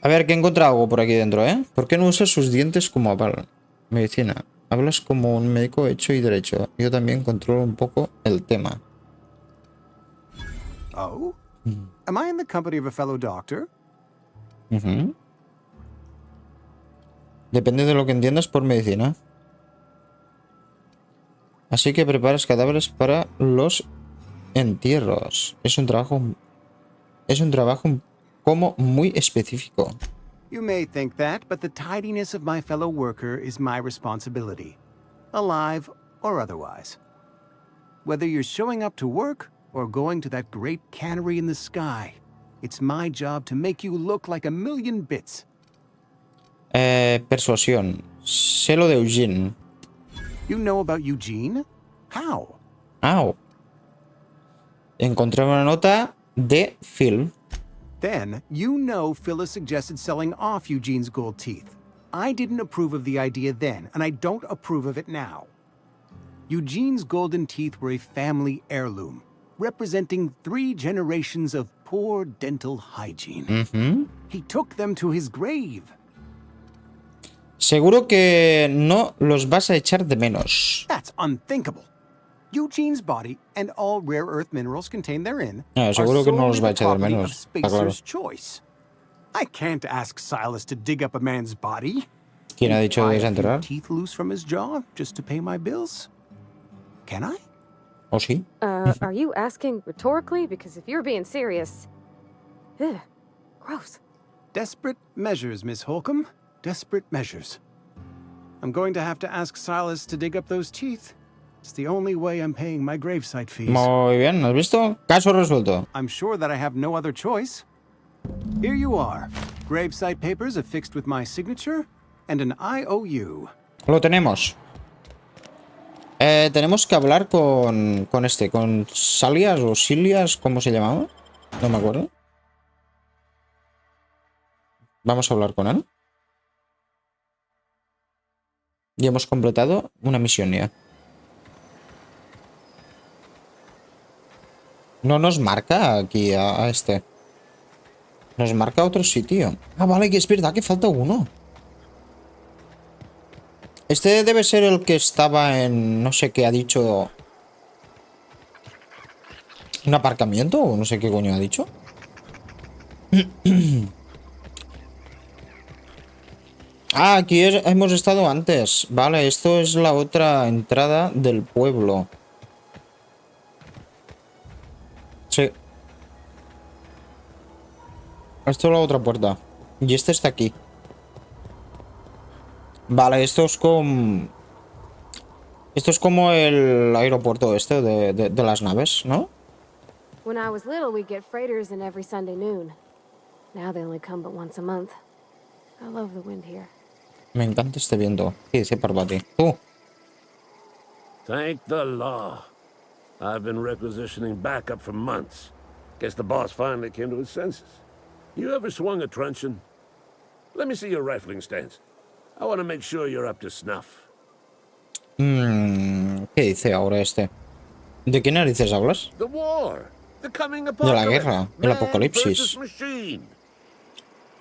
Speaker 1: A ver, que he encontrado algo por aquí dentro, ¿eh? ¿Por qué no usas sus dientes como aval? Medicina. Hablas como un médico hecho y derecho. Yo también controlo un poco el tema.
Speaker 13: Oh? Am I in the company of a fellow doctor?
Speaker 1: Depende de lo que entiendas por medicina. Así que preparas cadáveres para los entierros. Es un trabajo como muy específico.
Speaker 13: You may think that, but the tidiness of my fellow worker is my responsibility. Alive or otherwise. Whether you're showing up to work or going to that great cannery in the sky, it's my job to make you look like a million bits.
Speaker 1: Persuasión. Sé lo de Eugene.
Speaker 13: You know about Eugene? How?
Speaker 1: How? Encontré una nota de Phil.
Speaker 13: Then, you know Phyllis suggested selling off Eugene's gold teeth. I didn't approve of the idea then, and I don't approve of it now. Eugene's golden teeth were a family heirloom, representing 3 generations of poor dental hygiene. He took them to his grave.
Speaker 1: Seguro que no los vas a echar de menos.
Speaker 13: That's unthinkable. Eugene's body and all rare earth minerals contained therein
Speaker 1: seguro que no los va a
Speaker 13: are
Speaker 1: echar de
Speaker 13: solely the
Speaker 1: menos.
Speaker 13: property of Spacer's choice. I can't ask Silas to dig up a man's body.
Speaker 1: ¿Quién ha dicho
Speaker 13: Pry a
Speaker 1: desenterrar?
Speaker 13: few teeth loose from his jaw just to pay my bills. Can I?
Speaker 1: ¿O sí?
Speaker 11: Are you asking rhetorically? Because if you're being serious... Ugh, gross.
Speaker 13: Desperate measures, Miss Holcomb. Desperate measures. I'm going to have to ask Silas to dig up those teeth. It's the only way I'm paying my gravesite fees.
Speaker 1: Muy bien, ¿has visto? Caso resuelto.
Speaker 13: I'm sure that I have no other choice. Here you are. Gravesite papers affixed with my signature and an IOU.
Speaker 1: Lo tenemos. Tenemos que hablar con Salias o Silias, ¿cómo se llamaba? No me acuerdo. Vamos a hablar con él. Y hemos completado una misión ya. No nos marca aquí a este. Nos marca otro sitio. Ah, vale, que es verdad que falta uno. Este debe ser el que estaba en... No sé qué ha dicho... ¿Un aparcamiento? O no sé qué coño ha dicho. Ah, aquí hemos estado antes. Vale, esto es la otra entrada del pueblo. Sí. Esto es la otra puerta. Y este está aquí. Vale, esto es como el aeropuerto este de las naves, ¿no?
Speaker 11: When I was little, we'd get freighters in every Sunday noon. Now they only come but once a month. I love the wind here.
Speaker 1: Me encanta este viento. ¿Qué dice Parvati?
Speaker 14: Thank the law. I've been requisitioning backup for months. Guess the boss finally came to his senses. You ever swung a truncheon? Let me see your rifling stance. I want to make sure you're up to snuff.
Speaker 1: ¿Qué dice ahora este? ¿De qué narices hablas?
Speaker 14: The war. The coming
Speaker 1: De la
Speaker 14: apocalypse.
Speaker 1: guerra, el apocalipsis.
Speaker 14: Man versus machine.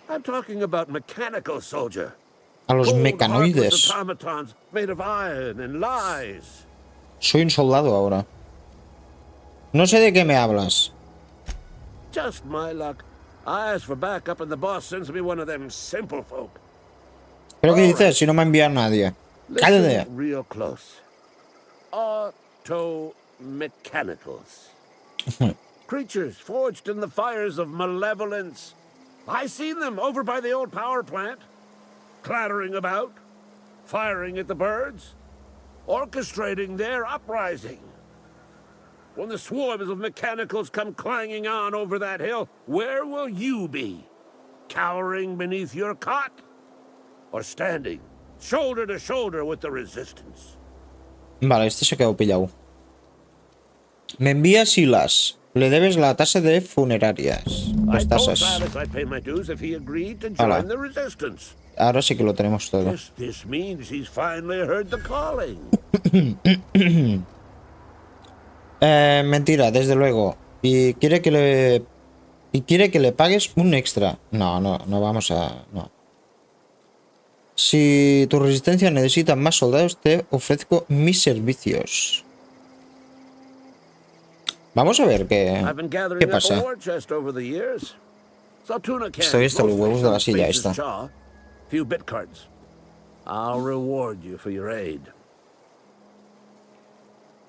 Speaker 14: I'm talking about mechanical soldier.
Speaker 1: A los
Speaker 14: Cold,
Speaker 1: mecanoides.
Speaker 14: heartless automatons made of iron and lies.
Speaker 1: Soy un soldado ahora. No sé de qué me hablas.
Speaker 14: Just my luck. I asked for backup and the boss sends me one of them simple folk.
Speaker 1: ¿Pero qué dices? Si no me envía nadie. Cállate.
Speaker 14: Listen real close. Auto-mechanicals. Creatures forged in the fires of malevolence. I seen them over by the old power plant. Clattering about. Firing at the birds. Orchestrating their uprising. When the swarms of mechanicals come clanging on over that hill, where will you be? Cowering beneath your cot? Or standing, shoulder to shoulder with the resistance?
Speaker 1: Vale, este se ha quedado pillado. Me envía Silas. Le debes la tasa de funerarias. Las tasas. Hola. Ahora sí que lo tenemos todo. Mentira, desde luego. Y quiere que le pagues un extra. No vamos a... No. Si tu resistencia necesita más soldados, te ofrezco mis servicios. Vamos a ver qué pasa. Estoy hasta los huevos de la silla esta.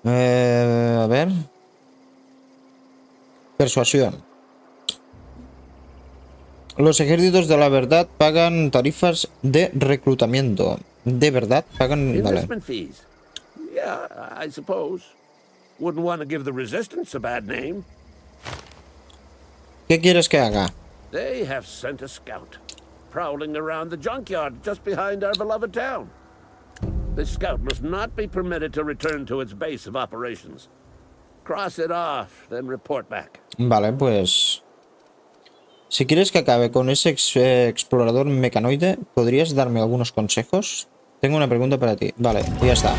Speaker 1: A ver. Persuasión. Los ejércitos de la verdad pagan tarifas de reclutamiento. De verdad pagan... Vale. ¿Qué quieres que haga?
Speaker 14: They have sent a scout, prowling around the junkyard just behind our beloved town. This scout must not be permitted to return to its base of operations. Cross it off, then report back.
Speaker 1: Vale, pues... Si quieres que acabe con ese explorador mecanoide, ¿podrías darme algunos consejos? Tengo una pregunta para ti. Vale, ya está.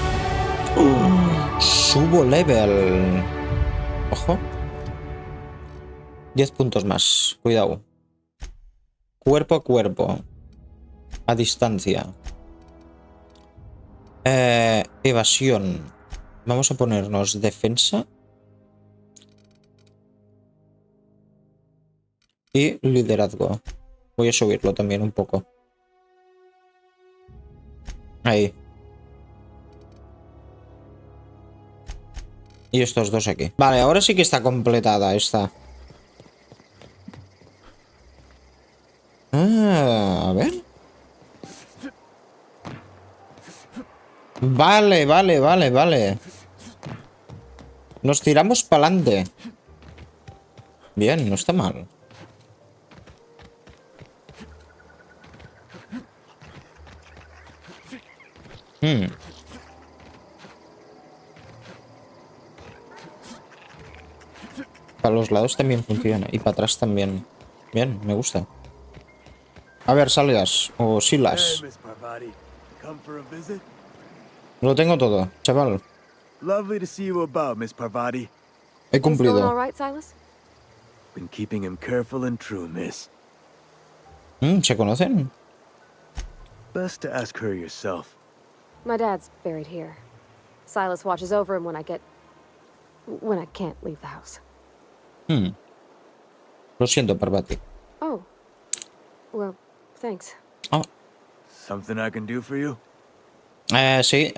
Speaker 1: Subo level. Ojo. 10 puntos más. Cuidado. Cuerpo a cuerpo. A distancia. Evasión. Vamos a ponernos defensa. Y liderazgo. Voy a subirlo también un poco. Ahí. Y estos dos aquí. Vale, ahora sí que está completada esta. A ver. Vale, vale, vale, vale. Nos tiramos para adelante. Bien, no está mal. Para los lados también funciona. Y para atrás también. Bien, me gusta. A ver, salgas. O silas. Lo tengo todo, chaval.
Speaker 9: Lovely to see you about, Miss Parvati.
Speaker 1: He cumplido.
Speaker 11: All right, Silas?
Speaker 9: Been keeping him careful and true, miss.
Speaker 1: ¿Se conocen?
Speaker 9: Best to ask her yourself.
Speaker 11: My dad's buried here. Silas watches over him when I can't leave the house.
Speaker 1: Lo siento, Parvati.
Speaker 11: Oh. Well, thanks.
Speaker 1: Oh.
Speaker 9: Something I can do for you?
Speaker 1: Sí,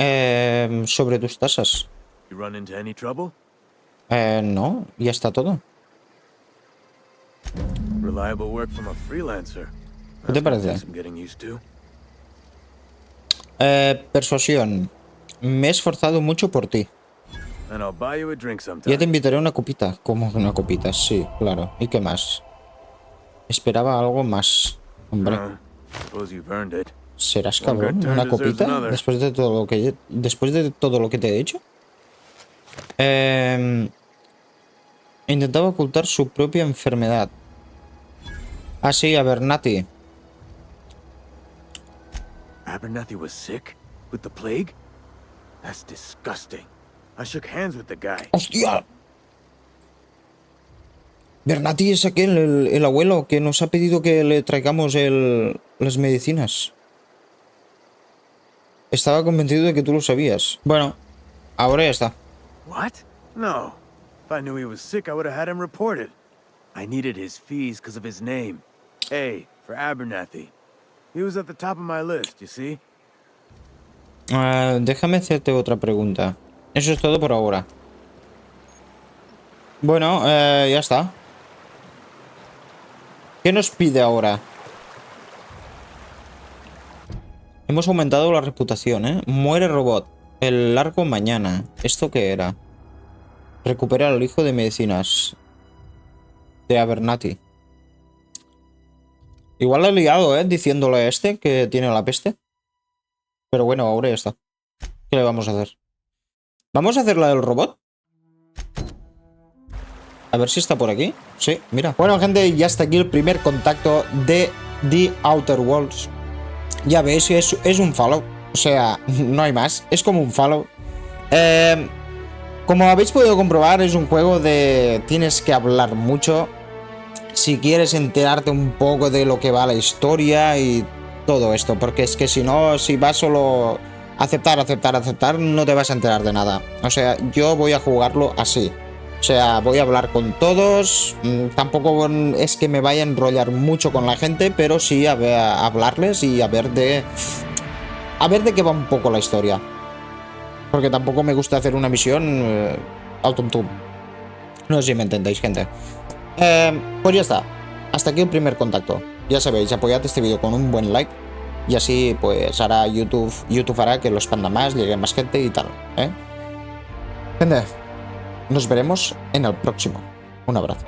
Speaker 1: sobre tus tasas.
Speaker 9: You run into any trouble?
Speaker 1: No, ya está todo.
Speaker 9: Reliable work from a freelancer.
Speaker 1: ¿Qué te parece?
Speaker 9: I'm getting used to.
Speaker 1: Persuasión. Me he esforzado mucho por ti.
Speaker 9: And I'll buy you a drink sometime.
Speaker 1: Ya te invitaré a una copita. ¿Cómo una copita? Sí, claro. ¿Y qué más? Esperaba algo más. Hombre.
Speaker 9: Suppose you've earned it.
Speaker 1: ¿Serás cabrón? ¿Una copita? Después de todo lo que te he dicho. Intentaba ocultar su propia enfermedad. Ah, sí, Abernathy.
Speaker 9: Abernathy was sick? With the plague? That's disgusting. I shook hands with the guy.
Speaker 1: ¡Hostia! Abernathy es aquel, el abuelo, que nos ha pedido que le traigamos las medicinas. Estaba convencido de que tú lo sabías. Bueno, ahora ya está.
Speaker 9: What? No. If I knew he was sick, I would have had him reported. I needed his fees because of his name. A, for Abernathy. He was at the top of my list, you see?
Speaker 1: Déjame hacerte otra pregunta. Eso es todo por ahora. Bueno, ya está. ¿Qué nos pide ahora? Hemos aumentado la reputación, ¿eh? Muere robot. El largo mañana. ¿Esto qué era? Recupera al hijo de medicinas. De Abernathy. Igual lo he liado, ¿eh? Diciéndole a este que tiene la peste. Pero bueno, ahora ya está. ¿Qué le vamos a hacer? ¿Vamos a hacer la del robot? A ver si está por aquí. Sí, mira. Bueno, gente, ya está aquí el primer contacto de The Outer Worlds. Ya veis que es un Fallot. O sea, no hay más. Es como un Fallot. Como habéis podido comprobar, es un juego de... Tienes que hablar mucho. Si quieres enterarte un poco de lo que va la historia y todo esto. Porque es que si no, si vas solo... Aceptar, no te vas a enterar de nada. O sea, yo voy a jugarlo así. O sea, voy a hablar con todos. Tampoco es que me vaya a enrollar mucho con la gente, pero sí a hablarles y a ver de qué va un poco la historia. Porque tampoco me gusta hacer una misión al tum-tum. No sé si me entendéis, gente. Pues ya está. Hasta aquí el primer contacto. Ya sabéis, apoyad este vídeo con un buen like. Y así pues hará YouTube hará que lo expanda más, llegue más gente y tal, ¿eh? Gente, nos veremos en el próximo. Un abrazo.